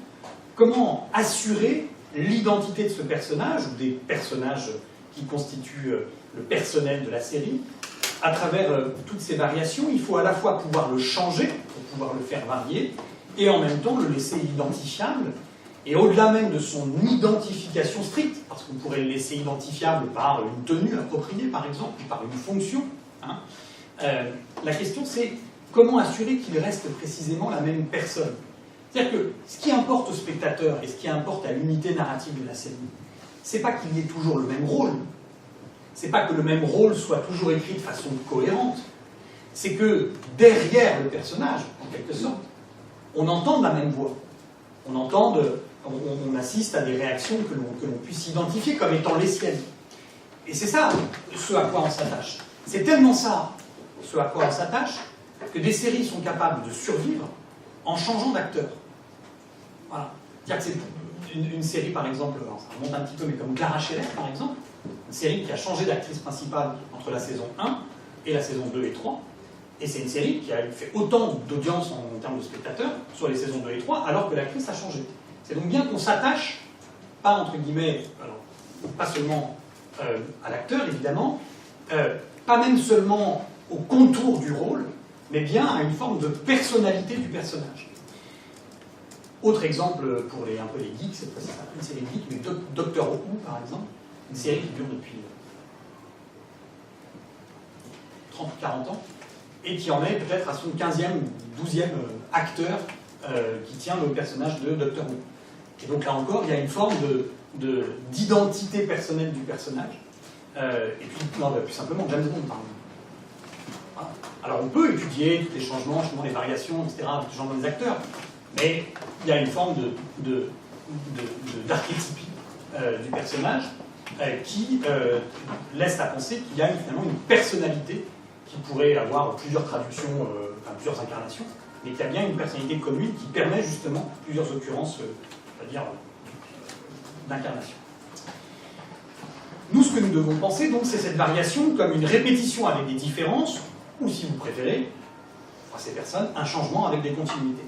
Comment assurer l'identité de ce personnage, ou des personnages qui constituent le personnel de la série? À travers toutes ces variations, il faut à la fois pouvoir le changer, pour pouvoir le faire varier, et en même temps le laisser identifiable, Et au-delà même de son identification stricte, parce qu'on pourrait le laisser identifiable par une tenue appropriée, par exemple, ou par une fonction, hein, la question c'est comment assurer qu'il reste précisément la même personne. C'est-à-dire que ce qui importe au spectateur et ce qui importe à l'unité narrative de la série, c'est pas qu'il y ait toujours le même rôle, c'est pas que le même rôle soit toujours écrit de façon cohérente, c'est que derrière le personnage, en quelque sorte, on entend la même voix. On assiste à des réactions que l'on puisse identifier comme étant les siennes. Et c'est ça ce à quoi on s'attache. C'est tellement ça ce à quoi on s'attache que des séries sont capables de survivre en changeant d'acteur. Voilà. C'est-à-dire que c'est une série, par exemple, alors ça remonte un petit peu, mais comme Clara Scheller, par exemple, une série qui a changé d'actrice principale entre la saison 1 et la saison 2 et 3. Et c'est une série qui a fait autant d'audience en termes de spectateurs sur les saisons 2 et 3, alors que l'actrice a changé. C'est donc bien qu'on s'attache, pas entre guillemets, alors, pas seulement à l'acteur évidemment, pas même seulement au contour du rôle, mais bien à une forme de personnalité du personnage. Autre exemple pour un peu les geeks, cette fois-ci c'est pas une série geek, mais Doctor Who par exemple, une série qui dure depuis 30 ou 40 ans, et qui en est peut-être à son 15e ou 12e acteur qui tient le personnage de Doctor Who. Et donc là encore, il y a une forme d'identité personnelle du personnage. Et puis, non, plus simplement, James Bond, par exemple. Voilà. Alors on peut étudier tous les changements, les variations, etc., avec les changements des acteurs, mais il y a une forme d'archétypie du personnage qui laisse à penser qu'il y a finalement une personnalité qui pourrait avoir plusieurs traductions, plusieurs incarnations, mais qu'il y a bien une personnalité commune qui permet justement plusieurs occurrences, d'incarnation. Nous, ce que nous devons penser, donc, c'est cette variation comme une répétition avec des différences, ou si vous préférez, pour ces personnes, un changement avec des continuités.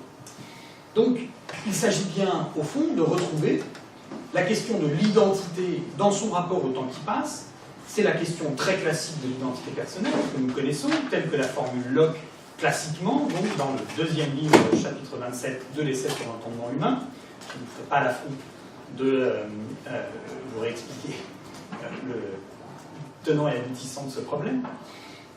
Donc, il s'agit bien, au fond, de retrouver la question de l'identité dans son rapport au temps qui passe. C'est la question très classique de l'identité personnelle que nous connaissons, telle que la formule Locke classiquement, donc dans le deuxième livre, chapitre 27 de l'essai sur l'entendement humain. Je ne vous ferai pas l'affront de vous réexpliquer le tenant et aboutissant de ce problème.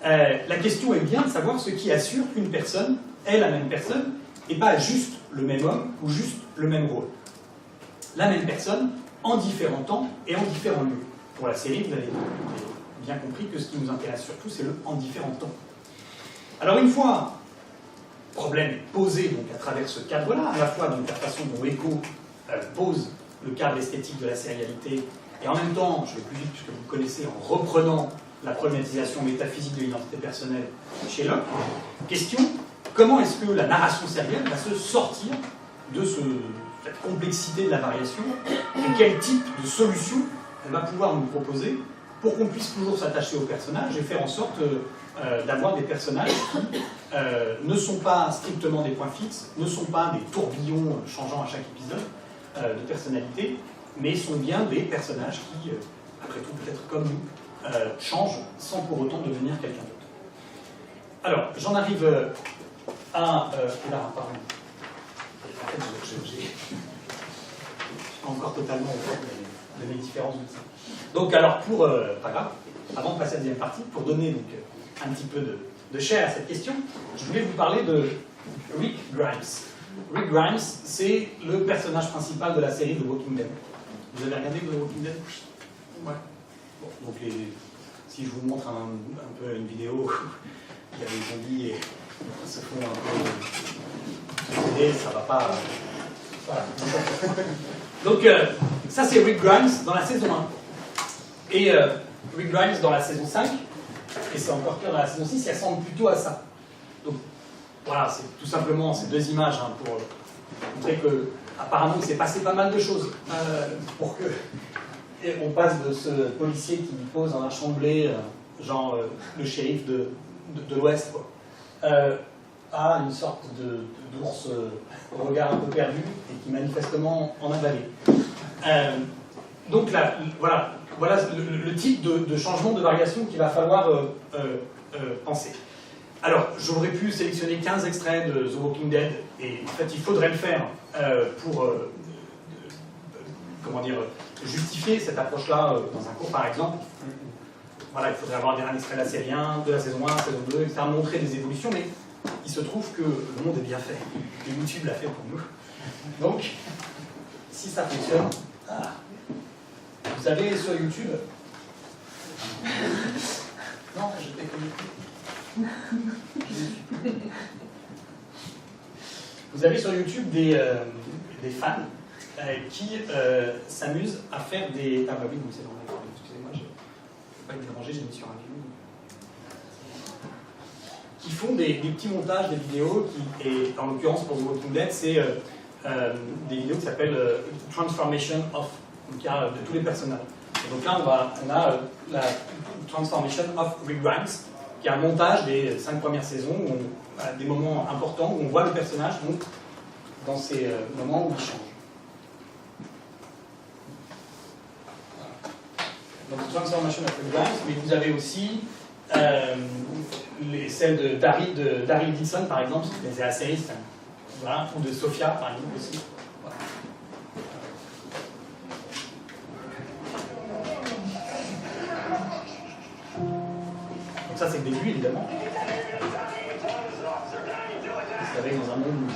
La question est bien de savoir ce qui assure qu'une personne est la même personne et pas juste le même homme ou juste le même rôle. La même personne en différents temps et en différents lieux. Pour la série, vous avez bien compris que ce qui nous intéresse surtout, c'est le en différents temps. Alors une fois le problème est posé donc, à travers ce cadre-là, à la fois donc, la façon dont Eco pose le cadre esthétique de la sérialité, et en même temps, je vais plus vite puisque vous le connaissez, en reprenant la problématisation métaphysique de l'identité personnelle chez Locke, question, comment est-ce que la narration sérielle va se sortir de cette complexité de la variation, et quel type de solution elle va pouvoir nous proposer pour qu'on puisse toujours s'attacher aux personnages et faire en sorte d'avoir des personnages qui ne sont pas strictement des points fixes, ne sont pas des tourbillons changeant à chaque épisode de personnalité, mais sont bien des personnages qui, après tout, peut-être comme nous, changent sans pour autant devenir quelqu'un d'autre. Alors, j'en arrive à... là, pardon. En fait, j'ai pas encore totalement au fait de mes différents outils. Donc, alors, pas grave, avant de passer à la deuxième partie, pour donner donc, un petit peu de chair à cette question, je voulais vous parler de Rick Grimes. Rick Grimes, c'est le personnage principal de la série The Walking Dead. Vous avez regardé The Walking Dead? Ouais. Bon, donc si je vous montre un peu une vidéo où il y a des zombies et ils se font un peu ça va pas... Voilà. Donc ça c'est Rick Grimes dans la saison 1. Et Rick Grimes dans la saison 5, et c'est encore pire dans la saison 6, il ressemble plutôt à ça. Donc voilà, c'est tout simplement ces deux images hein, pour montrer que apparemment il s'est passé pas mal de choses pour que on passe de ce policier qui pose dans un champ de blé, genre le shérif de l'Ouest, quoi, à une sorte d'ours au regard un peu perdu et qui manifestement en a avalé. Donc là, voilà le type de changement, de variation qu'il va falloir penser. Alors, j'aurais pu sélectionner 15 extraits de The Walking Dead, et en fait, il faudrait le faire pour comment dire, justifier cette approche-là dans un cours, par exemple. Voilà, il faudrait avoir un extrait de la série 1, de la saison 1, saison 2, etc., montrer des évolutions, mais il se trouve que le monde est bien fait. Et YouTube l'a fait pour nous. Donc, si ça fonctionne, vous avez sur YouTube... Non, je t'ai connecté. Vous avez sur YouTube des fans qui s'amusent à faire des... Ah bah oui, c'est dans la... Excusez-moi, je ne vais pas être dérangé, j'ai mis sur un vidéo. Qui font des petits montages, des vidéos, et en l'occurrence pour The Walking Dead, c'est des vidéos qui s'appellent Transformation of, donc il y a de tous les personnages. Et donc là, on a la Transformation of Rick Grimes, qui est un montage des 5 premières saisons, où à des moments importants, où on voit le personnage donc, dans ces moments où il change. Donc Transformation of Rick Grimes, mais vous avez aussi celles de Daryl Dixon, par exemple, c'est la série, voilà, ou de Sophia, par exemple, aussi. Voilà. Donc ça, c'est le début, évidemment. Vous savez, dans un monde où...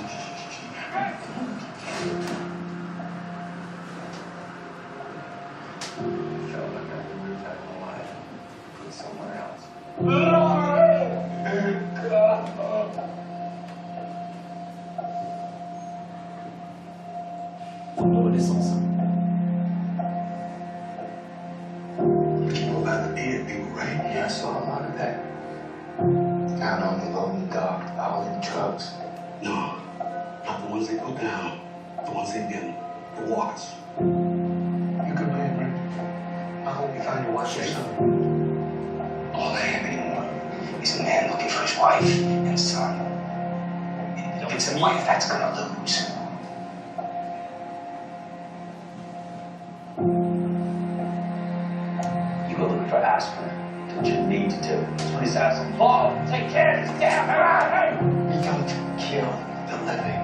Renaissance. But you know about the dead people, right? Yeah, I saw a lot of that. Out on the lonely dock, all in trucks. No, not the ones they put down. The ones they didn't. The walkers. You good man, Rick? I hope you find your wife or son. All I have anymore is a man looking for his wife and son. It's a wife that's gonna lose. You go looking for aspirin. Don't you need to do? Please ask him. Paul, take care of this damn guy. You come to kill the living.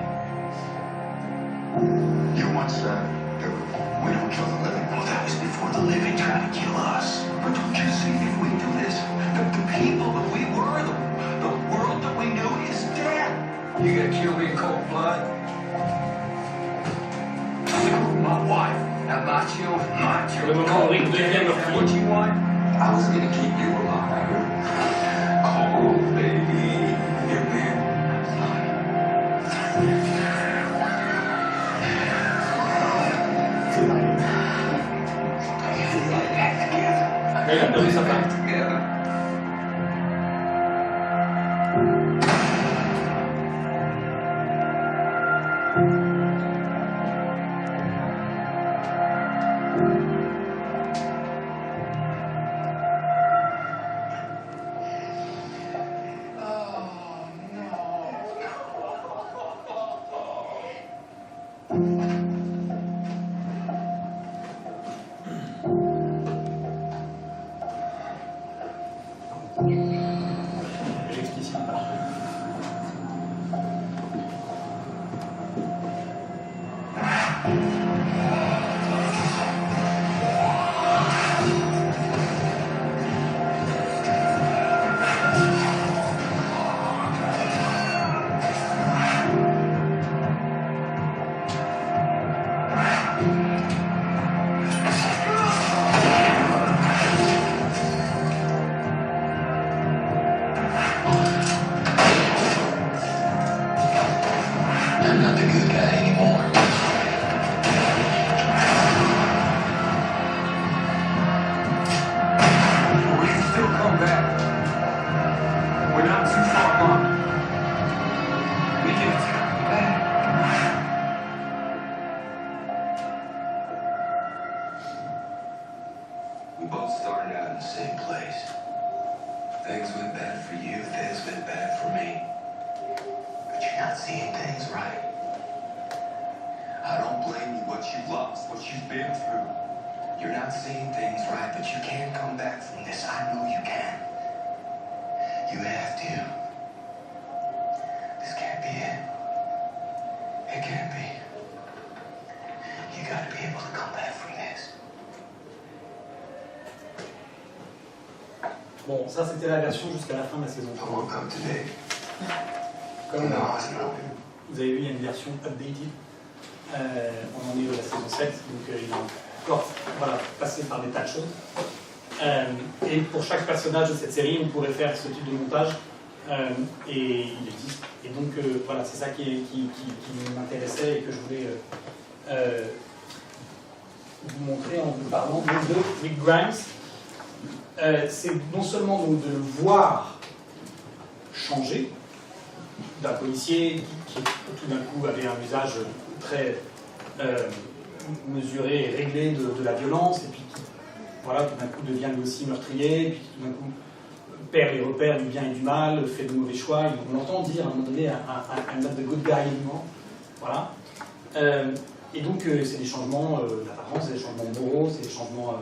You once said that we don't kill the living. Well, that was before the living tried to kill us. But don't you see, if we do this, the people that we were, the world that we knew is dead. You gonna kill me in cold blood? My wife. And my children, Le moment où Rick devient meurtrier. what you want? I was gonna keep you alive. Cold, baby. You're being Là, il a perdu sa femme. together. J'explicite pas. I'm not the good guy anymore. We can still come back. We're not too far gone. We can come back. We both started out in the same place. Things went bad for you, things went bad for me. But you're not seeing things right. I don't blame you what you've lost, what you've been through. You're not seeing things right, but you can come back from this. I know you can. You have to. This can't be it. It can't be. You gotta be able to come back from Bon, ça c'était la version jusqu'à la fin de la saison I 3. woke up today. Comme No, I was broken. vous avez vu, il y a une version updated. On en est à la saison 7, donc il est encore passé par des tas de choses. Et pour chaque personnage de cette série, on pourrait faire ce type de montage. Et il existe. Et donc voilà, c'est ça qui m'intéressait et que je voulais vous montrer en vous parlant de Rick Grimes. C'est non seulement donc de le voir changer d'un policier qui tout d'un coup avait un usage très mesuré et réglé de la violence, et puis qui voilà, tout d'un coup devient lui aussi meurtrier, et puis tout d'un coup perd les repères du bien et du mal, fait de mauvais choix. On entend dire à un moment donné I'm not the good guy anymore. Voilà. Et donc c'est des changements d'apparence, c'est des changements moraux, c'est des changements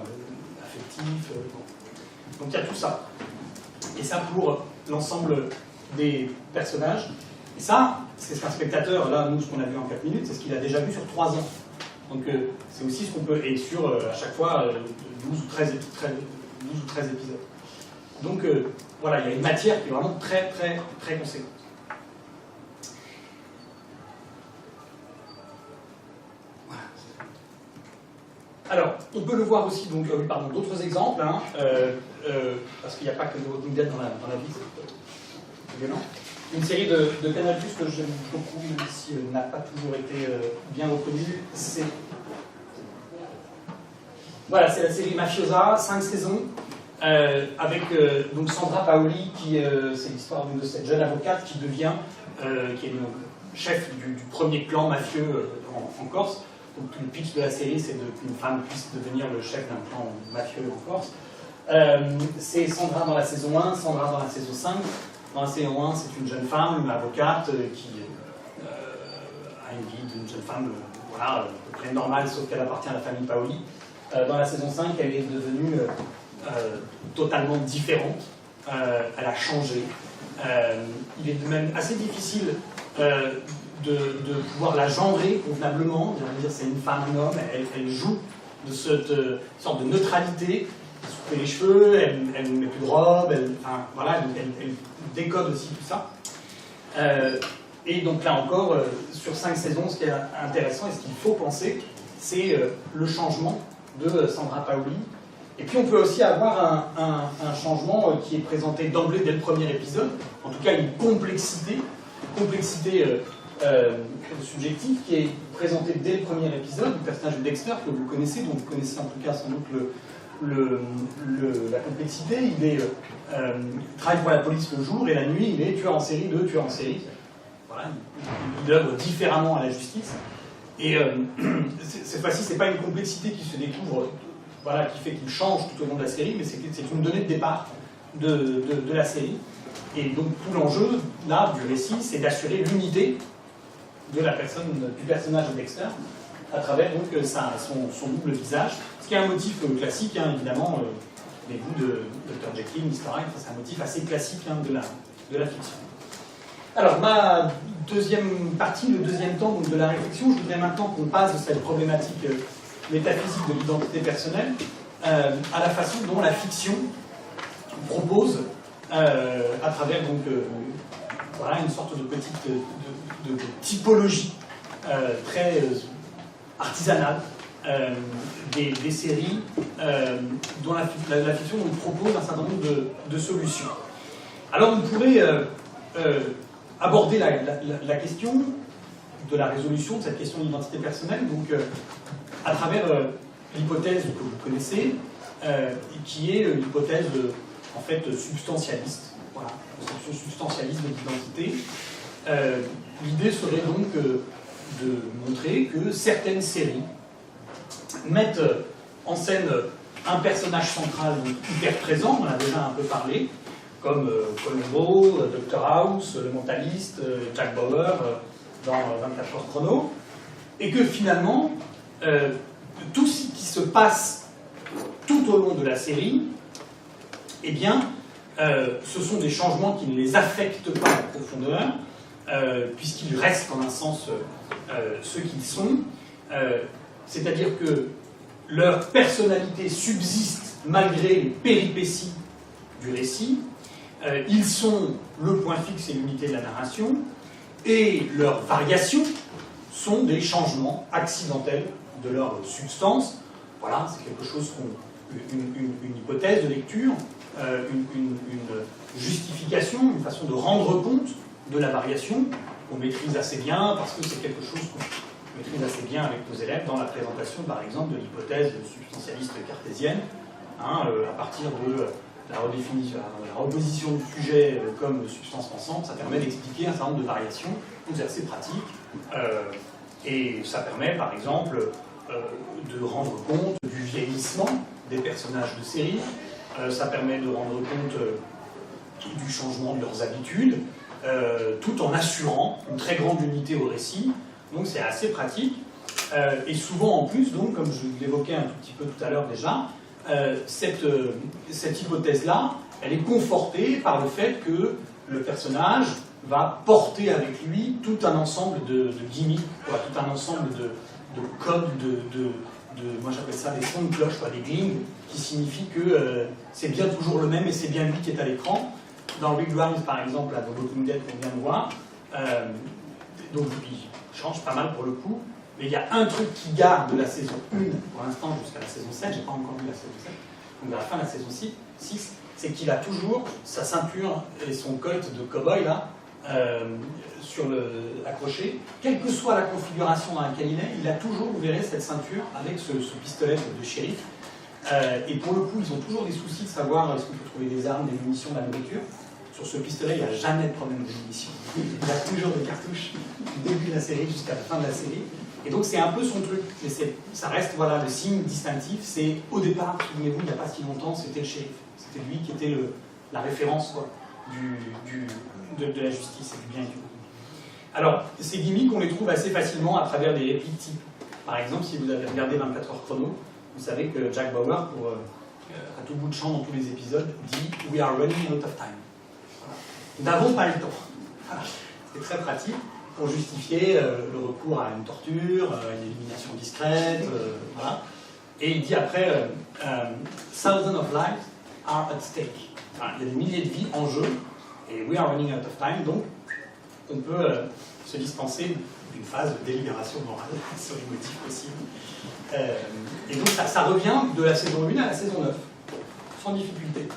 affectifs. Donc il y a tout ça. Et ça pour l'ensemble des personnages. Et ça, c'est ce qu'un spectateur, là, nous, ce qu'on a vu en 4 minutes, c'est ce qu'il a déjà vu sur 3 ans. Donc c'est aussi ce qu'on peut... Et sur, à chaque fois, 12 ou 13 épisodes. Donc voilà, il y a une matière qui est vraiment très, très, très conséquente. Voilà. Alors, on peut le voir aussi, donc, pardon, d'autres exemples, hein, parce qu'il n'y a pas que The Walking Dead dans la vie, c'est violent. Une série de Canal+ que j'aime beaucoup, même si elle n'a pas toujours été bien reconnue, c'est... Voilà, c'est la série Mafiosa, 5 saisons, avec donc Sandra Paoli, qui c'est l'histoire de cette jeune avocate qui devient, qui est le chef du premier clan mafieux en Corse. Donc tout le pitch de la série, c'est qu'une femme puisse devenir le chef d'un clan mafieux en Corse. C'est Sandra dans la saison 1, Sandra dans la saison 5. Dans la saison 1, c'est une jeune femme, une avocate, qui a une vie d'une jeune femme voilà, à peu près normale, sauf qu'elle appartient à la famille Paoli. Dans la saison 5, elle est devenue totalement différente. Elle a changé. Il est de même assez difficile de pouvoir la genrer convenablement. On va dire c'est une femme, un homme. Elle joue de cette sorte de neutralité. Elle se coupe les cheveux, elle ne met plus de robe. Voilà, elle décode aussi tout ça. Et donc là encore, sur 5 saisons, ce qui est intéressant et ce qu'il faut penser, c'est le changement de Sandra Paoli. Et puis on peut aussi avoir un changement qui est présenté d'emblée dès le premier épisode, en tout cas une complexité subjective qui est présentée dès le premier épisode, le personnage de Dexter que vous connaissez, dont vous connaissez en tout cas sans doute la complexité. Il travaille pour la police le jour et la nuit il est tueur en série de tueur en série. Voilà, il œuvre différemment à la justice. Et cette fois-ci, c'est pas une complexité qui se découvre, voilà, qui fait qu'il change tout au long de la série, mais c'est une donnée de départ de la série. Et donc tout l'enjeu là du récit, c'est d'assurer l'unité de la personne, du personnage de Dexter, à travers donc son double visage, ce qui est un motif classique, hein, évidemment, les goûts de Dr. Jekyll, Mr. Hyde, c'est un motif assez classique hein, de la fiction. Alors, ma deuxième partie, le deuxième temps donc, de la réflexion, je voudrais maintenant qu'on passe de cette problématique métaphysique de l'identité personnelle à la façon dont la fiction propose, à travers donc, voilà, une sorte de petite de typologie très artisanale des séries dont la fiction nous propose un certain nombre de solutions. Alors, on pourrait aborder la question de la résolution de cette question d'identité personnelle, donc à travers l'hypothèse que vous connaissez, qui est l'hypothèse en fait substantialiste. Voilà, conception substantialiste de l'identité. L'idée serait donc de montrer que certaines séries mettent en scène un personnage central hyper présent, on en a déjà un peu parlé, comme Columbo, Dr House, Le Mentaliste, Jack Bauer dans 24 heures chrono, et que finalement, tout ce qui se passe tout au long de la série, eh bien, ce sont des changements qui ne les affectent pas en profondeur, puisqu'ils restent en un sens ceux qu'ils sont, c'est-à-dire que leur personnalité subsiste malgré les péripéties du récit. Ils sont le point fixe et l'unité de la narration, et leurs variations sont des changements accidentels de leur substance. Voilà, c'est quelque chose une hypothèse de lecture, une justification, une façon de rendre compte de la variation qu'on maîtrise assez bien, parce que c'est quelque chose qu'on maîtrise assez bien avec nos élèves dans la présentation, par exemple, de l'hypothèse substantialiste cartésienne, à partir de la redéfinition, la reposition du sujet comme substance pensante. Ça permet d'expliquer un certain nombre de variations, c'est assez pratique, et ça permet, par exemple, de rendre compte du vieillissement des personnages de série, ça permet de rendre compte du changement de leurs habitudes, tout en assurant une très grande unité au récit. Donc c'est assez pratique, et souvent en plus, donc, comme je l'évoquais un tout petit peu tout à l'heure déjà, cette hypothèse-là, elle est confortée par le fait que le personnage va porter avec lui tout un ensemble de gimmicks, quoi, tout un ensemble de codes, moi j'appelle ça des sons de cloche, quoi, des glings, qui signifient que c'est bien toujours le même et c'est bien lui qui est à l'écran. Dans Rick Grimes, par exemple, la Walking Dead qu'on vient de voir, donc il change pas mal pour le coup, mais il y a un truc qui garde de la saison 1, pour l'instant jusqu'à la saison 7, j'ai pas encore vu la saison 7, donc à la fin de la saison 6, c'est qu'il a toujours sa ceinture et son colt de cow-boy là, accroché, quelle que soit la configuration dans laquelle il a toujours, vous verrez, cette ceinture avec ce pistolet de shérif. Et pour le coup, ils ont toujours des soucis de savoir est-ce qu'on peut trouver des armes, des munitions, de la nourriture. Sur ce pistolet, il n'y a jamais de problème de munitions. Il a toujours des cartouches du début de la série jusqu'à la fin de la série. Et donc c'est un peu son truc. Mais ça reste voilà, le signe distinctif. C'est au départ, souvenez-vous, il n'y a pas si longtemps, c'était le shérif. C'était lui qui était la référence quoi, de la justice et du bien et du mal. Alors, ces gimmicks, on les trouve assez facilement à travers des répliques types. Par exemple, si vous avez regardé 24 heures chrono, vous savez que Jack Bauer, à tout bout de champ dans tous les épisodes, dit « We are running out of time ». Nous n'avons pas le temps. Voilà. C'est très pratique pour justifier le recours à une torture, une élimination discrète, voilà. Et il dit après « Thousands of lives are at stake ». Voilà, il y a des milliers de vies en jeu, et « We are running out of time », donc on peut se dispenser d'une phase de délibération morale sur les motifs possibles. Et donc ça revient de la saison 1 à la saison 9, sans difficulté.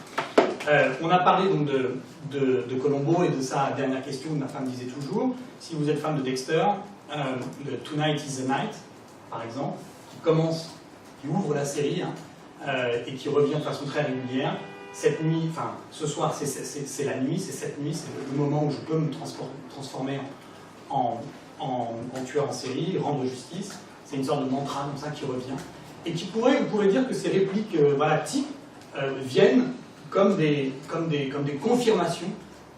On a parlé donc de Columbo et de sa dernière question, ma femme disait toujours, si vous êtes fan de Dexter, le Tonight is the Night, par exemple, qui ouvre la série et qui revient de façon très régulière. Cette nuit, enfin ce soir c'est la nuit, c'est cette nuit, c'est le moment où je peux me transformer en tueur en série, rendre justice. C'est une sorte de mantra comme ça qui revient. Et vous pourrez dire que ces répliques types viennent comme des confirmations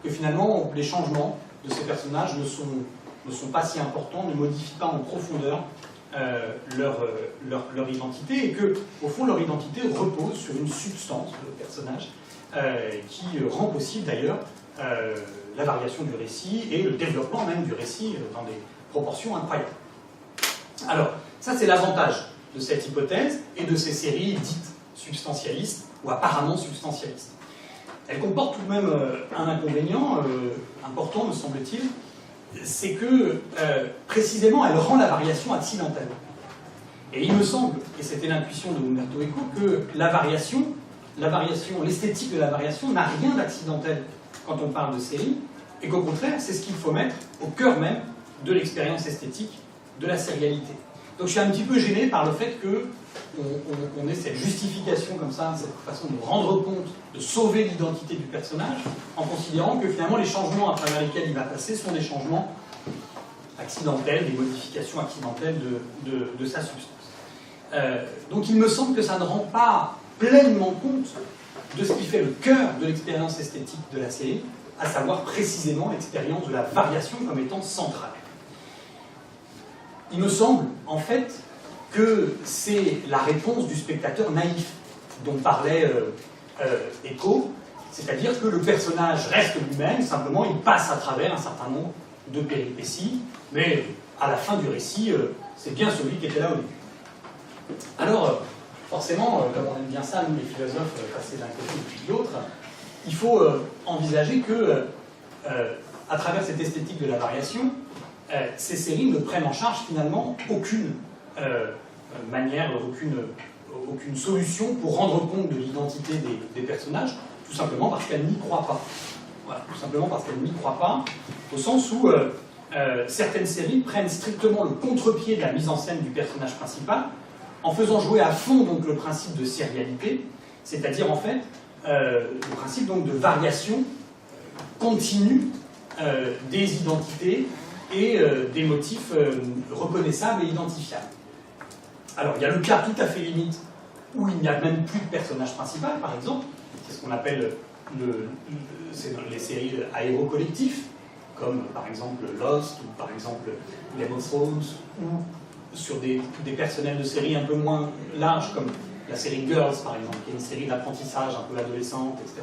que finalement les changements de ces personnages ne sont pas si importants, ne modifient pas en profondeur leur identité, et que, au fond, leur identité repose sur une substance de personnage qui rend possible d'ailleurs la variation du récit et le développement même du récit dans des proportions incroyables. Alors, ça c'est l'avantage de cette hypothèse et de ces séries dites substantialistes ou apparemment substantialistes. Elle comporte tout de même un inconvénient important, me semble-t-il, c'est que précisément elle rend la variation accidentelle. Et il me semble, et c'était l'intuition de Umberto Eco, que la variation, l'esthétique de la variation n'a rien d'accidentel quand on parle de série, et qu'au contraire, c'est ce qu'il faut mettre au cœur même de l'expérience esthétique de la sérialité. Donc je suis un petit peu gêné par le fait qu'on ait cette justification comme ça, cette façon de rendre compte, de sauver l'identité du personnage, en considérant que finalement les changements à travers lesquels il va passer sont des changements accidentels, des modifications accidentelles de sa substance. Donc il me semble que ça ne rend pas pleinement compte de ce qui fait le cœur de l'expérience esthétique de la série, à savoir précisément l'expérience de la variation comme étant centrale. Il me semble, en fait, que c'est la réponse du spectateur naïf dont parlait Eco, c'est-à-dire que le personnage reste lui-même, simplement il passe à travers un certain nombre de péripéties, mais à la fin du récit, c'est bien celui qui était là au début. Alors, forcément, comme on aime bien ça, nous les philosophes, passer d'un côté et puis de l'autre, il faut envisager que, à travers cette esthétique de la variation, ces séries ne prennent en charge finalement aucune manière, aucune solution pour rendre compte de l'identité des personnages, tout simplement parce qu'elles n'y croient pas. Voilà, tout simplement parce qu'elles n'y croient pas, au sens où certaines séries prennent strictement le contre-pied de la mise en scène du personnage principal, en faisant jouer à fond donc le principe de sérialité, c'est-à-dire en fait le principe donc de variation continue des identités et des motifs reconnaissables et identifiables. Alors il y a le cas tout à fait limite où il n'y a même plus de personnage principal, par exemple, c'est ce qu'on appelle c'est dans les séries aérocollectifs, comme par exemple Lost ou par exemple Game of Thrones, ou sur des personnels de séries un peu moins larges, comme la série Girls par exemple, qui est une série d'apprentissage un peu adolescente, etc.,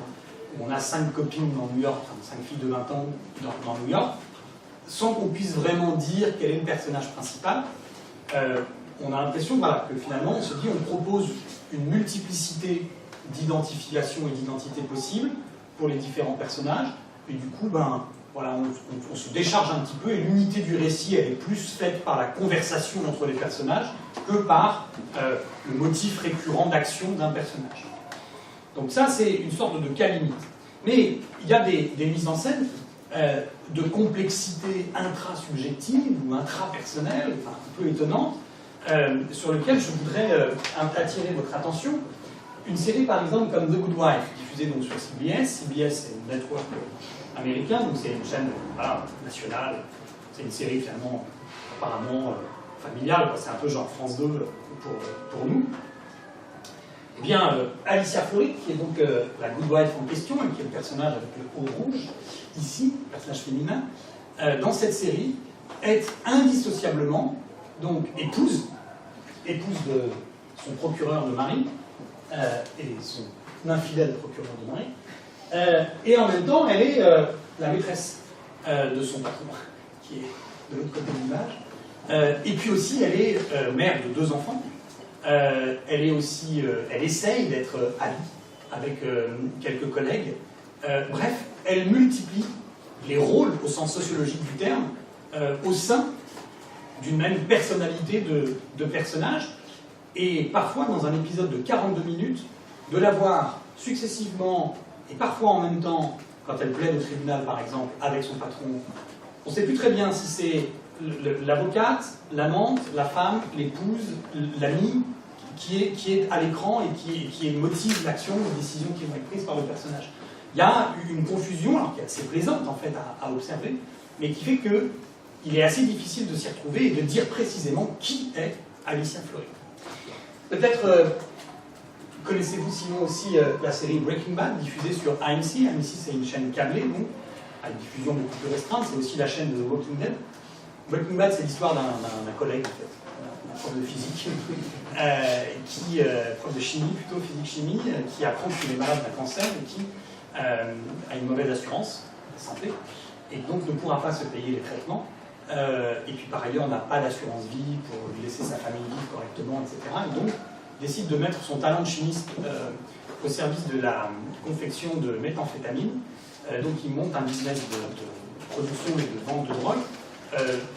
où on a 5 copines dans New York, enfin 5 filles de 20 ans dans New York, sans qu'on puisse vraiment dire quel est le personnage principal. On a l'impression que finalement on se dit on propose une multiplicité d'identification et d'identité possibles pour les différents personnages, et du coup on se décharge un petit peu, et l'unité du récit elle est plus faite par la conversation entre les personnages que par le motif récurrent d'action d'un personnage. Donc ça c'est une sorte de cas limite. Mais il y a des mises en scène de complexité intra-subjective ou intra-personnelle, enfin, un peu étonnante, sur lesquelles je voudrais attirer votre attention. Une série par exemple comme The Good Wife, diffusée donc sur CBS. CBS c'est une network américain, donc c'est une chaîne nationale. C'est une série finalement apparemment familiale, c'est un peu genre France 2 pour nous. Eh bien, Alicia Florrick, qui est donc la Good Wife en question, et qui est le personnage avec le haut rouge, ici, le personnage féminin, dans cette série, est indissociablement donc épouse de son procureur de mari, et son infidèle procureur de mari, et en même temps, elle est la maîtresse de son patron, qui est de l'autre côté de l'image, et puis aussi, elle est mère de 2 enfants. Elle est aussi, elle essaye d'être amie avec quelques collègues. Bref, elle multiplie les rôles au sens sociologique du terme au sein d'une même personnalité de personnage, et parfois dans un épisode de 42 minutes, de la voir successivement et parfois en même temps, quand elle plaide au tribunal par exemple avec son patron. On ne sait plus très bien si c'est l'avocate, l'amante, la femme, l'épouse, l'amie qui est à l'écran et qui motive l'action, les décisions qui vont être prises par le personnage. Il y a une confusion, alors qui est assez plaisante en fait à observer, mais qui fait qu'il est assez difficile de s'y retrouver et de dire précisément qui est Alicia Florrick. Peut-être connaissez-vous sinon aussi la série Breaking Bad, diffusée sur AMC. AMC c'est une chaîne câblée, donc à une diffusion beaucoup plus restreinte, c'est aussi la chaîne de The Walking Dead. Breaking Bad, c'est l'histoire d'un collègue, en fait, un prof de physique, prof de chimie, plutôt physique-chimie, qui apprend qu'il est malade d'un cancer et qui a une mauvaise assurance de santé, et donc ne pourra pas se payer les traitements. Et puis par ailleurs, on n'a pas d'assurance vie pour lui laisser sa famille vivre correctement, etc. Et donc, décide de mettre son talent de chimiste au service de la confection de méthamphétamine. Donc il monte un business de production et de vente de drogue,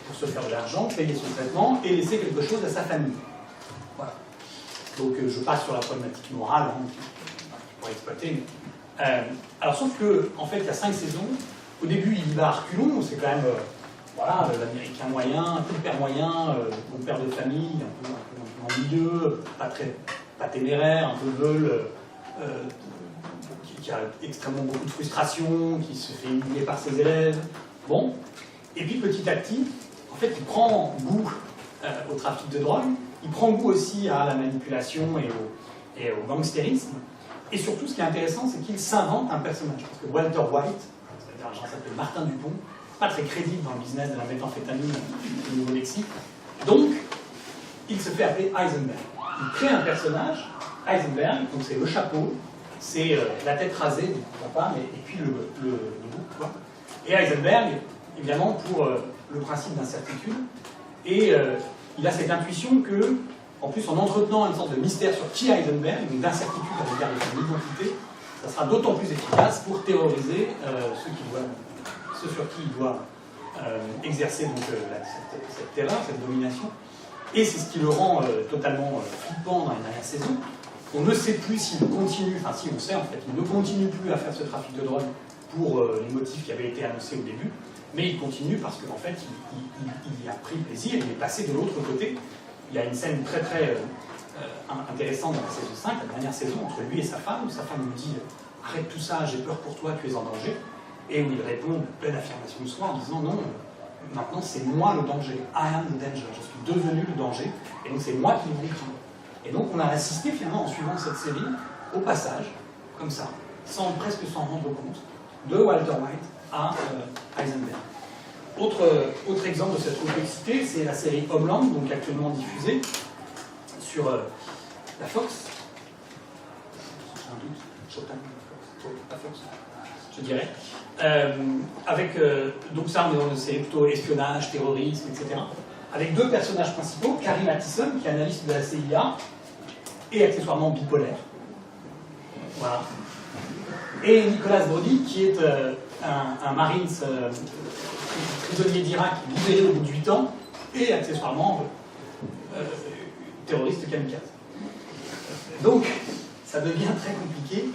pour se faire de l'argent, payer son traitement et laisser quelque chose à sa famille. Voilà. Donc je passe sur la problématique morale pour exploiter. Alors sauf que, en fait, il y a 5 saisons. Au début, il y va à reculons, c'est quand même l'américain moyen, un peu de père moyen, bon père de famille, un peu en milieu, pas téméraire, un peu veule, qui a extrêmement beaucoup de frustration, qui se fait humilier par ses élèves. Bon. Et puis petit à petit, en fait, il prend goût au trafic de drogue, il prend goût aussi à la manipulation et au gangstérisme. Et surtout, ce qui est intéressant, c'est qu'il s'invente un personnage. Parce que Walter White, c'est-à-dire un genre qui s'appelle Martin Dupont, pas très crédible dans le business de la méthamphétamine au niveau lexique. Donc, il se fait appeler Heisenberg. Il crée un personnage, Heisenberg, donc c'est le chapeau, c'est la tête rasée du papa, et puis le bouc, quoi. Et Heisenberg, évidemment, pour le principe d'incertitude, et il a cette intuition que, en plus en entretenant une sorte de mystère sur qui est Heisenberg, donc d'incertitude à l'égard de son identité, ça sera d'autant plus efficace pour terroriser ceux sur qui il doit exercer donc, cette terreur, cette domination. Et c'est ce qui le rend totalement flippant dans les dernières saisons. On ne sait plus s'il continue, enfin si on sait en fait, il ne continue plus à faire ce trafic de drogue pour les motifs qui avaient été annoncés au début, mais il continue parce qu'en fait il a pris plaisir, il est passé de l'autre côté. Il y a une scène très très intéressante dans la saison 5, la dernière saison, entre lui et sa femme, où sa femme lui dit « Arrête tout ça, j'ai peur pour toi, tu es en danger », et où il répond pleine affirmation de soi en disant « Non, maintenant c'est moi le danger, I am the danger, je suis devenu le danger, et donc c'est moi qui vais vous prendre ». Et donc on a assisté finalement en suivant cette série au passage, comme ça, presque sans rendre compte, de Walter White à Heisenberg. Autre exemple de cette complexité, c'est la série Homeland, donc actuellement diffusée sur la Fox. J'ai un doute, Showtime, la Fox, je dirais. Donc ça, c'est plutôt espionnage, terrorisme, etc. Avec deux personnages principaux, Carrie Mathison, qui est analyste de la CIA, et accessoirement bipolaire. Voilà. Et Nicolas Brody, qui est un Marines prisonnier d'Irak libéré au bout de 8 ans, et accessoirement terroriste kamikaze. Donc, ça devient très compliqué.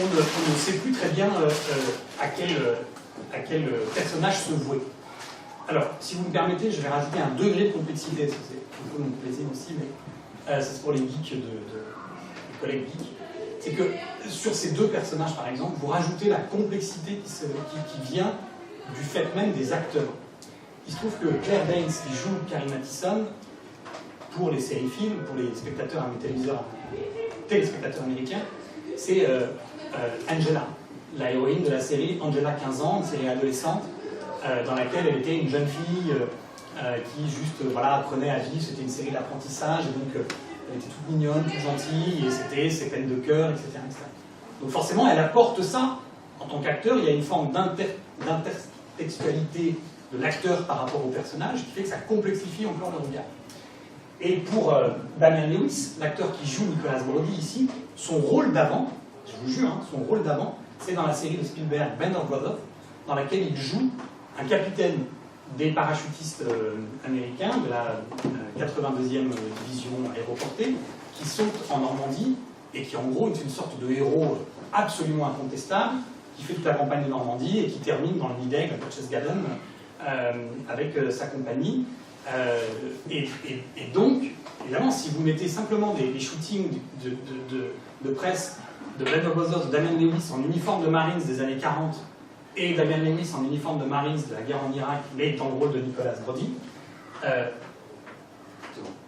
On ne sait plus très bien à quel personnage se vouer. Alors, si vous me permettez, je vais rajouter un degré de complexité, parce que c'est un peu mon plaisir aussi, mais ça c'est pour les geeks, les collègues geeks. C'est que sur ces deux personnages, par exemple, vous rajoutez la complexité qui vient du fait même des acteurs. Il se trouve que Claire Danes, qui joue Carrie Mathison, pour les séries-films, pour les spectateurs téléspectateurs américains, c'est Angela, la héroïne de la série Angela 15 ans, une série adolescente, dans laquelle elle était une jeune fille qui juste apprenait à vivre. C'était une série d'apprentissage, et donc elle était toute mignonne, toute gentille, et c'était ses peines de cœur, etc., etc. Donc forcément, elle apporte ça en tant qu'acteur. Il y a une forme d'intertextualité de l'acteur par rapport au personnage qui fait que ça complexifie encore le regard. Et pour Damian Lewis, l'acteur qui joue Nicolas Brody ici, son rôle d'avant, je vous jure, son rôle d'avant, c'est dans la série de Spielberg, Band of Brothers, dans laquelle il joue un capitaine des parachutistes américains de la 82e division aéroportée qui sont en Normandie et qui en gros est une sorte de héros absolument incontestable qui fait toute la campagne de Normandie et qui termine dans le Nid-Aigle à Berchtesgaden avec sa compagnie. Et donc, évidemment, si vous mettez simplement des shootings de presse de Band of Brothers, de Damian Lewis en uniforme de Marines des années 40 et Damian Lewis en uniforme de Marines de la guerre en Irak, mais dans le rôle de Nicolas Brody,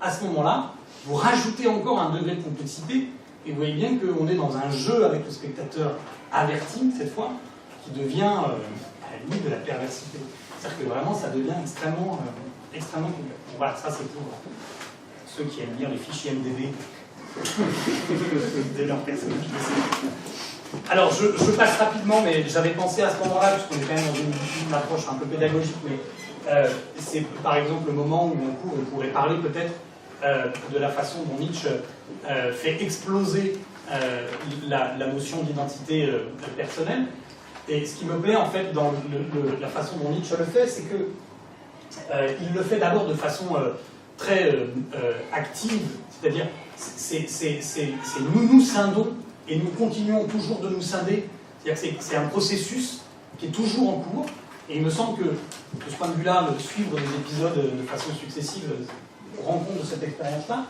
à ce moment-là, vous rajoutez encore un degré de complexité, et vous voyez bien qu'on est dans un jeu avec le spectateur averti, cette fois, qui devient à la limite de la perversité. C'est-à-dire que vraiment, ça devient extrêmement complexe. Donc voilà, ça c'est pour ceux qui aiment lire les fichiers MDB de leurs personnages. Alors, je passe rapidement, mais j'avais pensé à ce moment-là, puisqu'on est quand même dans une approche un peu pédagogique, mais c'est par exemple le moment où on pourrait parler peut-être de la façon dont Nietzsche fait exploser la notion d'identité personnelle. Et ce qui me plaît en fait dans la façon dont Nietzsche le fait, c'est que il le fait d'abord de façon très active, c'est-à-dire nous scindons et nous continuons toujours de nous scinder. C'est-à-dire que c'est un processus qui est toujours en cours, et il me semble que, de ce point de vue-là, suivre des épisodes de façon successive rend compte de cette expérience-là.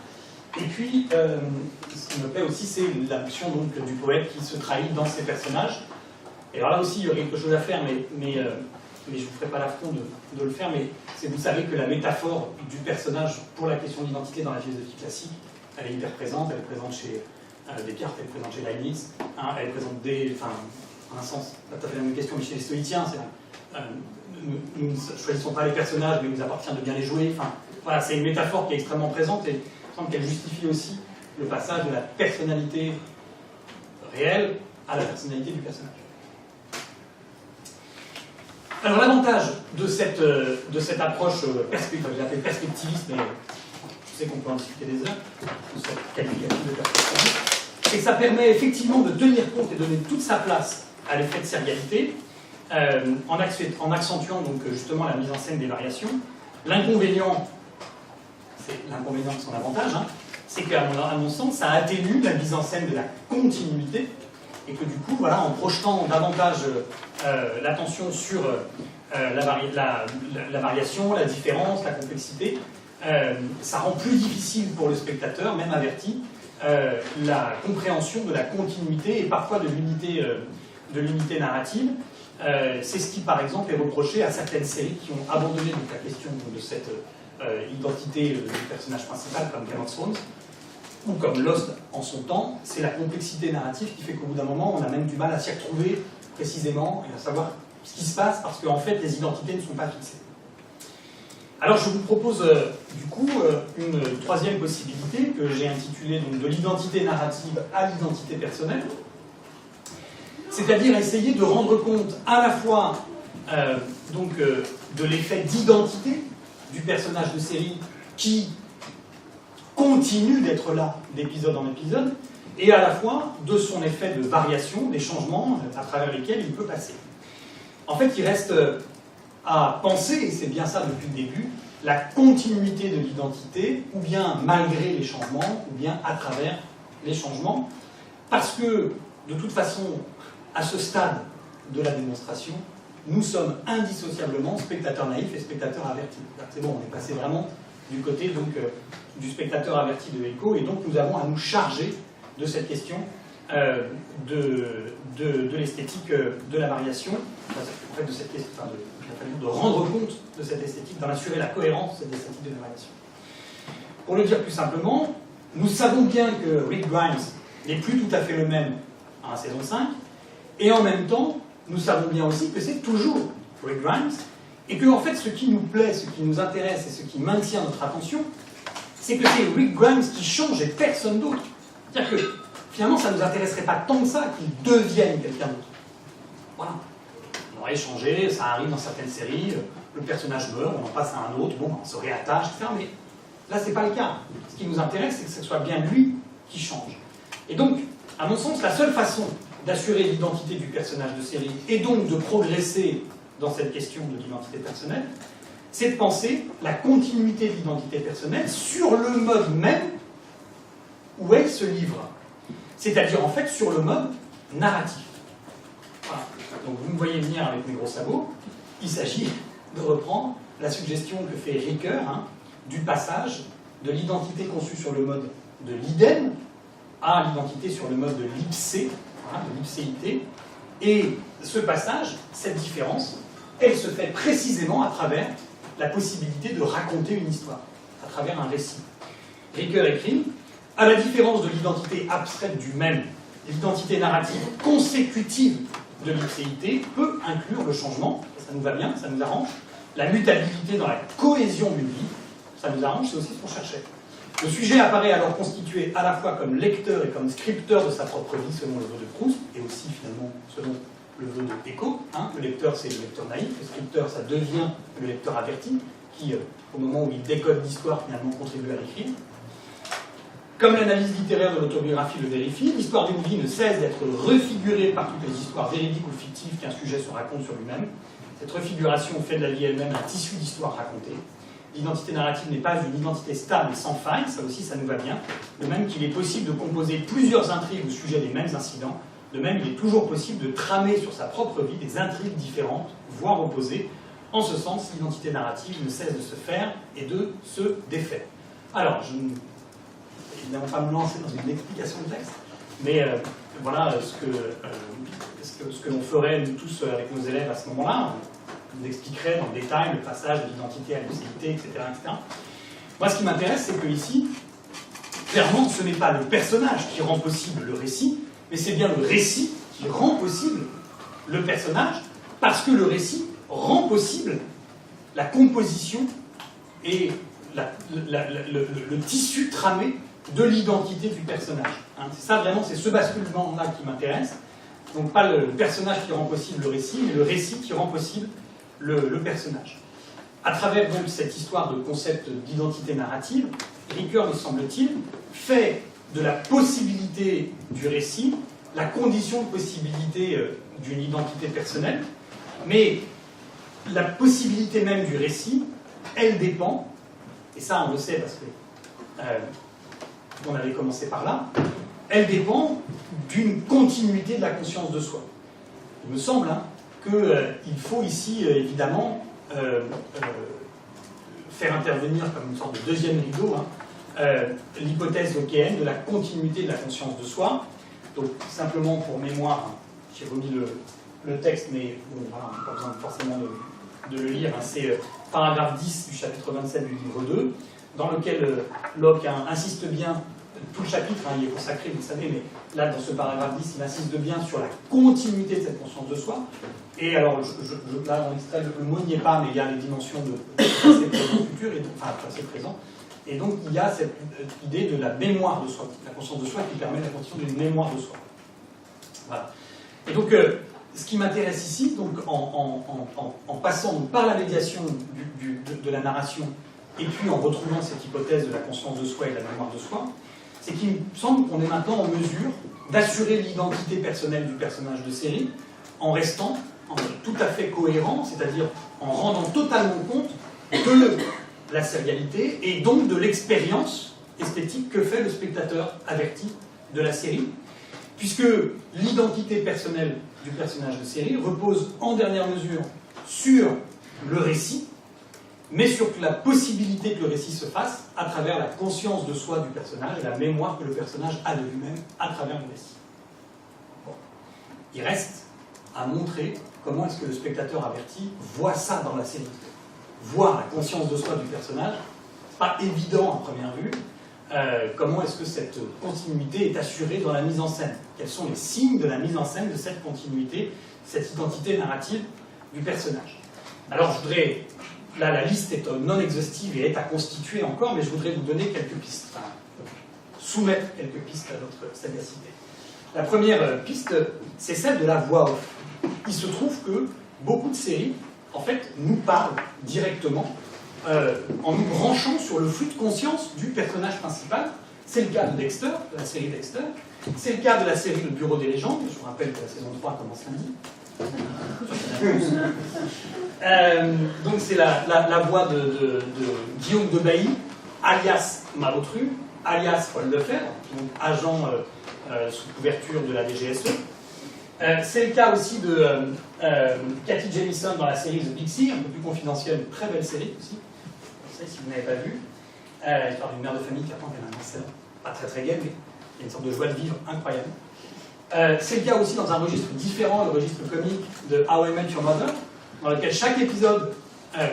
Et puis, ce qui me plaît aussi, c'est la notion donc, du poète qui se trahit dans ses personnages. Et alors là aussi, il y aurait quelque chose à faire, mais je ne vous ferai pas l'affront de le faire, mais vous savez que la métaphore du personnage pour la question d'identité dans la philosophie classique, elle est hyper présente, elle est présente chez Descartes, elle est présente chez Leibniz, elle est présente en un sens, pas tout à fait la même question, mais chez les stoïciens, nous ne choisissons pas les personnages, mais il nous appartient de bien les jouer. Enfin, voilà, c'est une métaphore qui est extrêmement présente, et il me semble qu'elle justifie aussi le passage de la personnalité réelle à la personnalité du personnage. Alors l'avantage de cette approche perspectiviste, mais je sais qu'on peut en discuter des heures, de cette qualificative de perspective, c'est que ça permet effectivement de tenir compte et de donner toute sa place à l'effet de sérialité, en accentuant donc justement la mise en scène des variations. L'inconvénient, c'est l'inconvénient de son avantage, hein, c'est qu'à mon sens, ça atténue la mise en scène de la continuité, et que du coup, voilà, en projetant davantage l'attention sur la variation, la différence, la complexité, ça rend plus difficile pour le spectateur, même averti, la compréhension de la continuité et parfois de l'unité narrative. C'est ce qui, par exemple, est reproché à certaines séries qui ont abandonné donc, la question de cette identité du personnage principal, comme Game of Thrones, ou comme Lost en son temps. C'est la complexité narrative qui fait qu'au bout d'un moment, on a même du mal à s'y retrouver précisément et à savoir ce qui se passe, parce qu'en fait, les identités ne sont pas fixées. Alors, je vous propose du coup une troisième possibilité que j'ai intitulée donc, de l'identité narrative à l'identité personnelle. C'est-à-dire essayer de rendre compte à la fois de l'effet d'identité du personnage de série qui continue d'être là d'épisode en épisode, et à la fois de son effet de variation, des changements à travers lesquels il peut passer. En fait, il reste à penser, et c'est bien ça depuis le début, la continuité de l'identité, ou bien malgré les changements, ou bien à travers les changements, parce que, de toute façon, à ce stade de la démonstration, nous sommes indissociablement spectateurs naïfs et spectateurs avertis. C'est bon, on est passé vraiment du côté donc, du spectateur averti de Eco, et donc nous avons à nous charger de cette question de l'esthétique de la variation, en fait de cette question, enfin, il a fallu de rendre compte de cette esthétique, d'en assurer la cohérence de cette esthétique de la variation. Pour le dire plus simplement, nous savons bien que Rick Grimes n'est plus tout à fait le même à la saison 5, et en même temps, nous savons bien aussi que c'est toujours Rick Grimes, et que en fait, ce qui nous plaît, ce qui nous intéresse et ce qui maintient notre attention, c'est que c'est Rick Grimes qui change et personne d'autre. C'est-à-dire que finalement, ça ne nous intéresserait pas tant que ça qu'il devienne quelqu'un d'autre. Voilà. On aurait changé, ça arrive dans certaines séries, le personnage meurt, on en passe à un autre, bon, on se réattache, etc. Mais là, c'est pas le cas. Ce qui nous intéresse, c'est que ce soit bien lui qui change. Et donc, à mon sens, la seule façon d'assurer l'identité du personnage de série et donc de progresser dans cette question de l'identité personnelle, c'est de penser la continuité de l'identité personnelle sur le mode même où elle se livre. C'est-à-dire en fait sur le mode narratif. Voilà. Donc vous me voyez venir avec mes gros sabots, il s'agit de reprendre la suggestion que fait Ricoeur du passage de l'identité conçue sur le mode de l'idem à l'identité sur le mode de l'ipsé, de l'ipséité. Et ce passage, cette différence, elle se fait précisément à travers la possibilité de raconter une histoire, à travers un récit. Ricoeur écrit, à la différence de l'identité abstraite du même, l'identité narrative consécutive de l'ipséité peut inclure le changement, ça nous va bien, ça nous arrange, la mutabilité dans la cohésion d'une vie, ça nous arrange, c'est aussi ce qu'on cherchait. Le sujet apparaît alors constitué à la fois comme lecteur et comme scripteur de sa propre vie selon le vœu de Proust, et aussi finalement selon le vœu de Eco. Le lecteur, c'est le lecteur naïf, le scripteur, ça devient le lecteur averti, qui, au moment où il décode l'histoire, finalement contribue à l'écrire. Comme l'analyse littéraire de l'autobiographie le vérifie, l'histoire d'une vie ne cesse d'être refigurée par toutes les histoires véridiques ou fictives qu'un sujet se raconte sur lui-même. Cette refiguration fait de la vie elle-même un tissu d'histoires racontées. L'identité narrative n'est pas une identité stable et sans faille, ça aussi ça nous va bien. De même qu'il est possible de composer plusieurs intrigues au sujet des mêmes incidents, de même il est toujours possible de tramer sur sa propre vie des intrigues différentes, voire opposées. En ce sens, l'identité narrative ne cesse de se faire et de se défaire. Alors, je ne vais évidemment pas me lancer dans une explication de texte, mais voilà ce que l'on ferait nous tous avec nos élèves à ce moment-là. On expliquerait dans le détail le passage de l'identité à l'utilité, etc., etc. Moi, ce qui m'intéresse, c'est que ici, clairement, ce n'est pas le personnage qui rend possible le récit, mais c'est bien le récit qui rend possible le personnage, parce que le récit rend possible la composition et le tissu tramé de l'identité du personnage. C'est ça vraiment, c'est ce basculement-là qui m'intéresse. Donc pas le personnage qui rend possible le récit, mais le récit qui rend possible le personnage. À travers donc cette histoire de concept d'identité narrative, Ricoeur, me semble-t-il, fait de la possibilité du récit, la condition de possibilité d'une identité personnelle, mais la possibilité même du récit, elle dépend, et ça on le sait parce que on avait commencé par là, elle dépend d'une continuité de la conscience de soi. Il me semble qu'il faut ici évidemment faire intervenir comme une sorte de deuxième rideau l'hypothèse lockéenne de la continuité de la conscience de soi. Donc simplement pour mémoire, j'ai remis le texte, mais bon, voilà, on n'a pas besoin forcément de le lire. C'est paragraphe 10 du chapitre 27 du livre 2, dans lequel Locke insiste bien, tout le chapitre il est consacré, vous le savez, mais là, dans ce paragraphe 10, il insiste bien sur la continuité de cette conscience de soi. Et alors, là, dans l'extrait, le mot n'y est pas, mais il y a les dimensions de passé, présent, futur, enfin, passé, présent. Et donc, il y a cette idée de la mémoire de soi, la conscience de soi qui permet la constitution d'une mémoire de soi. Voilà. Et donc, ce qui m'intéresse ici, donc, en passant par la médiation de la narration, et puis en retrouvant cette hypothèse de la conscience de soi et de la mémoire de soi, c'est qu'il me semble qu'on est maintenant en mesure d'assurer l'identité personnelle du personnage de série en restant tout à fait cohérent, c'est-à-dire en rendant totalement compte de la sérialité et donc de l'expérience esthétique que fait le spectateur averti de la série, puisque l'identité personnelle du personnage de série repose en dernière mesure sur le récit, mais surtout la possibilité que le récit se fasse à travers la conscience de soi du personnage et la mémoire que le personnage a de lui-même à travers le récit. Bon. Il reste à montrer comment est-ce que le spectateur averti voit ça dans la série. Voir la conscience de soi du personnage, c'est pas évident à première vue. Comment est-ce que cette continuité est assurée dans la mise en scène? Quels sont les signes de la mise en scène de cette continuité, cette identité narrative du personnage? Alors je voudrais... Là, la liste est non exhaustive et est à constituer encore, mais je voudrais vous donner quelques pistes, enfin, soumettre quelques pistes à votre sagacité. La première piste, c'est celle de la voix off. Il se trouve que beaucoup de séries, en fait, nous parlent directement en nous branchant sur le flux de conscience du personnage principal. C'est le cas de Dexter, de la série Dexter. C'est le cas de la série Le Bureau des légendes. Je vous rappelle que la saison 3 commence lundi. Donc c'est la voix de Guillaume de Bailly, alias Malotru, alias Paul Lefebvre, donc agent sous couverture de la DGSE. C'est le cas aussi de Cathy Jamison dans la série The Big Sea, un peu plus confidentielle, une très belle série aussi. Vous savez, si vous n'avez pas vu, l'histoire d'une mère de famille qui apprend qu'elle a un cancer, pas très très gai, mais il y a une sorte de joie de vivre incroyable. C'est le cas aussi dans un registre différent, le registre comique de How I Met Your Mother, dans lequel chaque épisode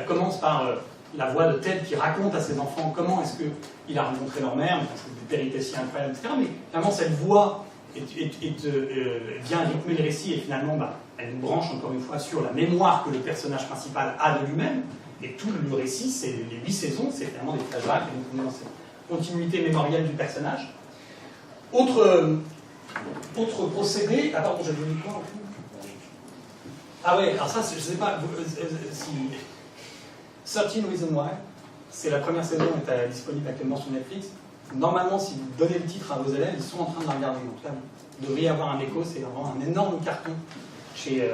commence par la voix de Ted qui raconte à ses enfants comment est-ce qu'il a rencontré leur mère, c'est des péripéties incroyables, etc. Mais finalement, cette voix vient rythmer le récit et finalement, elle nous branche encore une fois sur la mémoire que le personnage principal a de lui-même. Et tout le récit, c'est les 8 saisons, c'est finalement des flashbacks, et donc on est dans cette continuité mémorielle du personnage. Autre procédé... Ah pardon, j'avais dit quoi en fait? Ah ouais, alors ça, je ne sais pas si... 13 Reasons Why, c'est la première saison, est disponible actuellement sur Netflix. Normalement, si vous donnez le titre à vos élèves, ils sont en train de la regarder. En tout cas, vous devriez avoir un écho, c'est vraiment un énorme carton chez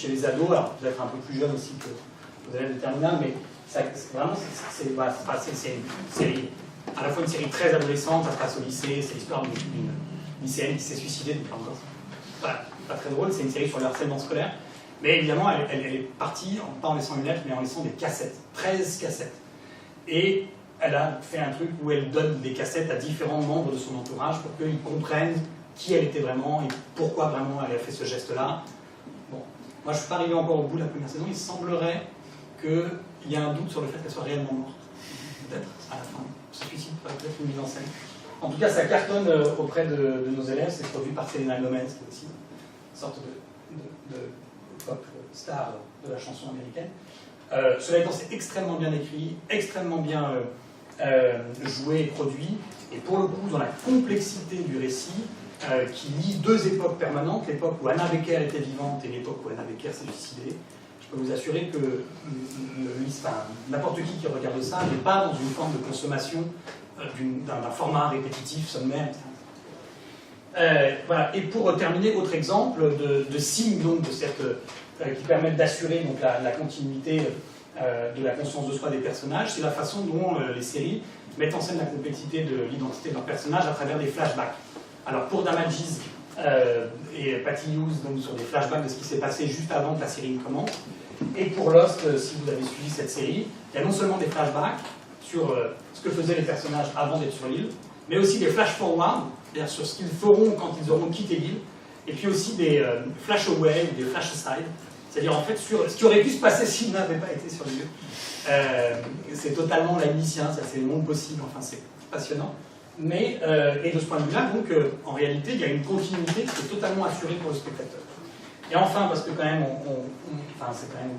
les ados. Alors, vous êtes un peu plus jeune aussi que vos élèves de terminale, mais vraiment, c'est une série, à la fois une série très adolescente, ça se passe au lycée, c'est l'histoire d'une lycéenne qui s'est suicidée, donc encore, voilà, pas très drôle, c'est une série sur le harcèlement scolaire. Mais évidemment, elle est partie, pas en laissant une lettre, mais en laissant des cassettes, 13 cassettes. Et elle a fait un truc où elle donne des cassettes à différents membres de son entourage pour qu'ils comprennent qui elle était vraiment et pourquoi vraiment elle a fait ce geste-là. Bon, moi je ne suis pas arrivé encore au bout de la première saison, il semblerait qu'il y a un doute sur le fait qu'elle soit réellement morte. Peut-être à la fin, ce suicide pourrait peut-être une mise en scène. En tout cas, ça cartonne auprès de nos élèves, c'est produit par Selena Gomez, qui est aussi une sorte de pop star de la chanson américaine. Cela étant, c'est extrêmement bien écrit, extrêmement bien joué et produit, et pour le coup, dans la complexité du récit, qui lie deux époques permanentes, l'époque où Anna Becker était vivante et l'époque où Anna Becker s'est suicidée. Je peux vous assurer que n'importe qui regarde ça n'est pas dans une forme de consommation d'un format répétitif, sommaire, etc. Voilà. Et pour terminer, autre exemple de signes donc, de cette, qui permettent d'assurer donc, la continuité de la conscience de soi des personnages, c'est la façon dont les séries mettent en scène la complexité de l'identité de leurs personnages à travers des flashbacks. Alors pour Damages et Patty Hughes, donc sur des flashbacks de ce qui s'est passé juste avant que la série commence, et pour Lost, si vous avez suivi cette série, il y a non seulement des flashbacks sur ce que faisaient les personnages avant d'être sur l'île, mais aussi des flash-forward, c'est-à-dire sur ce qu'ils feront quand ils auront quitté l'île, et puis aussi des flash-away ou des flash-aside, c'est-à-dire en fait sur ce qui aurait pu se passer s'ils n'avaient pas été sur l'île. C'est totalement laïcien, ça c'est le monde possible, enfin c'est passionnant. Mais, et de ce point de vue-là, donc, en réalité, il y a une continuité qui est totalement assurée pour le spectateur. Et enfin, parce que quand même, enfin c'est quand même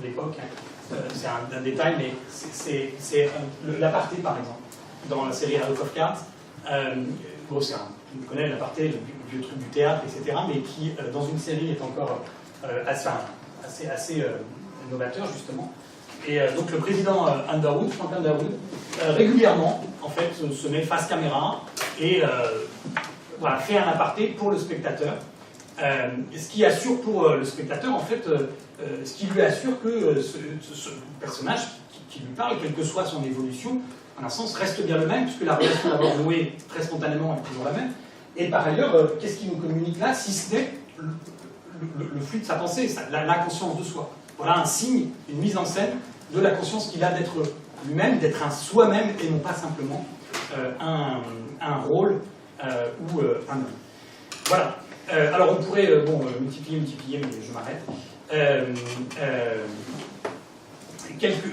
l'époque, hein, c'est un détail, mais c'est l'aparté par exemple, dans la série House of Cards. Bon, on connaît l'aparté, le vieux truc du théâtre, etc., mais qui, dans une série, est encore assez novateur, justement. Et donc le président Underwood, Frank Underwood, régulièrement, en fait, se met face caméra et voilà, fait un aparté pour le spectateur. Ce qui assure pour le spectateur, en fait, ce qui lui assure que ce personnage qui lui parle, quelle que soit son évolution, en un sens, reste bien le même, puisque la relation d'abord nouée très spontanément est toujours la même. Et par ailleurs, qu'est-ce qui nous communique là, si ce n'est le flux de sa pensée, la conscience de soi. Voilà un signe, une mise en scène de la conscience qu'il a d'être lui-même, d'être un soi-même et non pas simplement un rôle ou un homme. Voilà. Alors on pourrait multiplier, mais je m'arrête.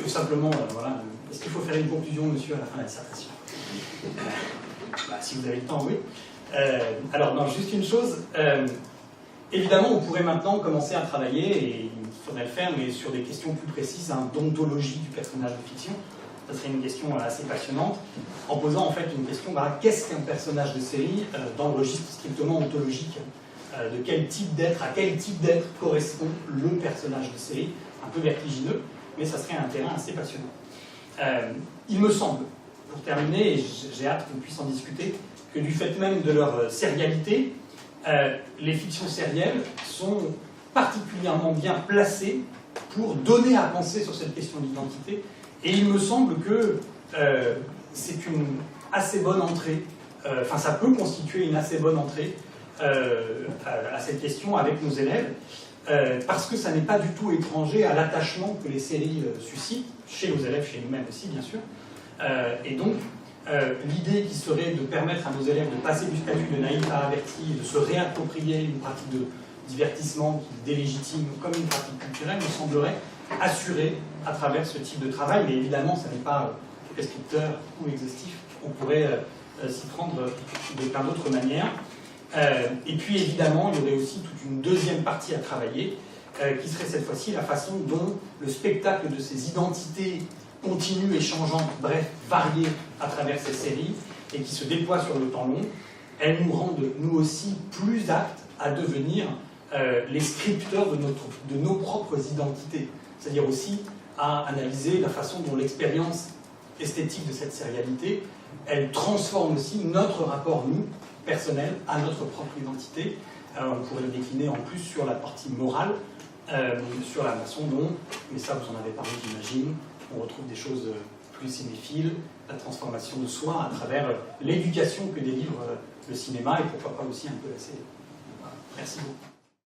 Simplement, voilà. Est-ce qu'il faut faire une conclusion, monsieur, à la fin de la dissertation? Si vous avez le temps, oui. Alors, non, juste une chose. Évidemment, on pourrait maintenant commencer à travailler, et il faudrait le faire, mais sur des questions plus précises, d'ontologie du personnage de fiction. Ça serait une question assez passionnante, en posant en fait une question, qu'est-ce qu'un personnage de série dans le registre strictement ontologique? De quel type d'être, à quel type d'être correspond le personnage de série? Un peu vertigineux, mais ça serait un terrain assez passionnant. Il me semble, pour terminer, et j'ai hâte qu'on puisse en discuter, que du fait même de leur sérialité, les fictions sérielles sont particulièrement bien placées pour donner à penser sur cette question d'identité. Et il me semble que c'est une assez bonne entrée, enfin ça peut constituer une assez bonne entrée à cette question avec nos élèves, parce que ça n'est pas du tout étranger à l'attachement que les séries suscitent, chez nos élèves, chez nous-mêmes aussi bien sûr. Et donc, l'idée qui serait de permettre à nos élèves de passer du statut de naïf à averti, de se réapproprier une pratique de divertissement qui délégitime comme une pratique culturelle, me semblerait assurée à travers ce type de travail, mais évidemment, ça n'est pas prescripteur ou exhaustif, on pourrait s'y prendre de plein d'autres manières. Et puis évidemment, il y aurait aussi toute une deuxième partie à travailler, qui serait cette fois-ci la façon dont le spectacle de ces identités continues et changeantes, bref, variées à travers ces séries, et qui se déploient sur le temps long, elles nous rendent, nous aussi, plus aptes à devenir les scripteurs de nos propres identités. C'est-à-dire aussi à analyser la façon dont l'expérience esthétique de cette sérialité, elle transforme aussi notre rapport, nous, personnel, à notre propre identité. On pourrait le décliner en plus sur la partie morale, sur la façon dont, mais ça vous en avez parlé j'imagine, on retrouve des choses plus cinéphiles, la transformation de soi à travers l'éducation que délivre le cinéma et pourquoi pas aussi un peu la série. Voilà. Merci beaucoup.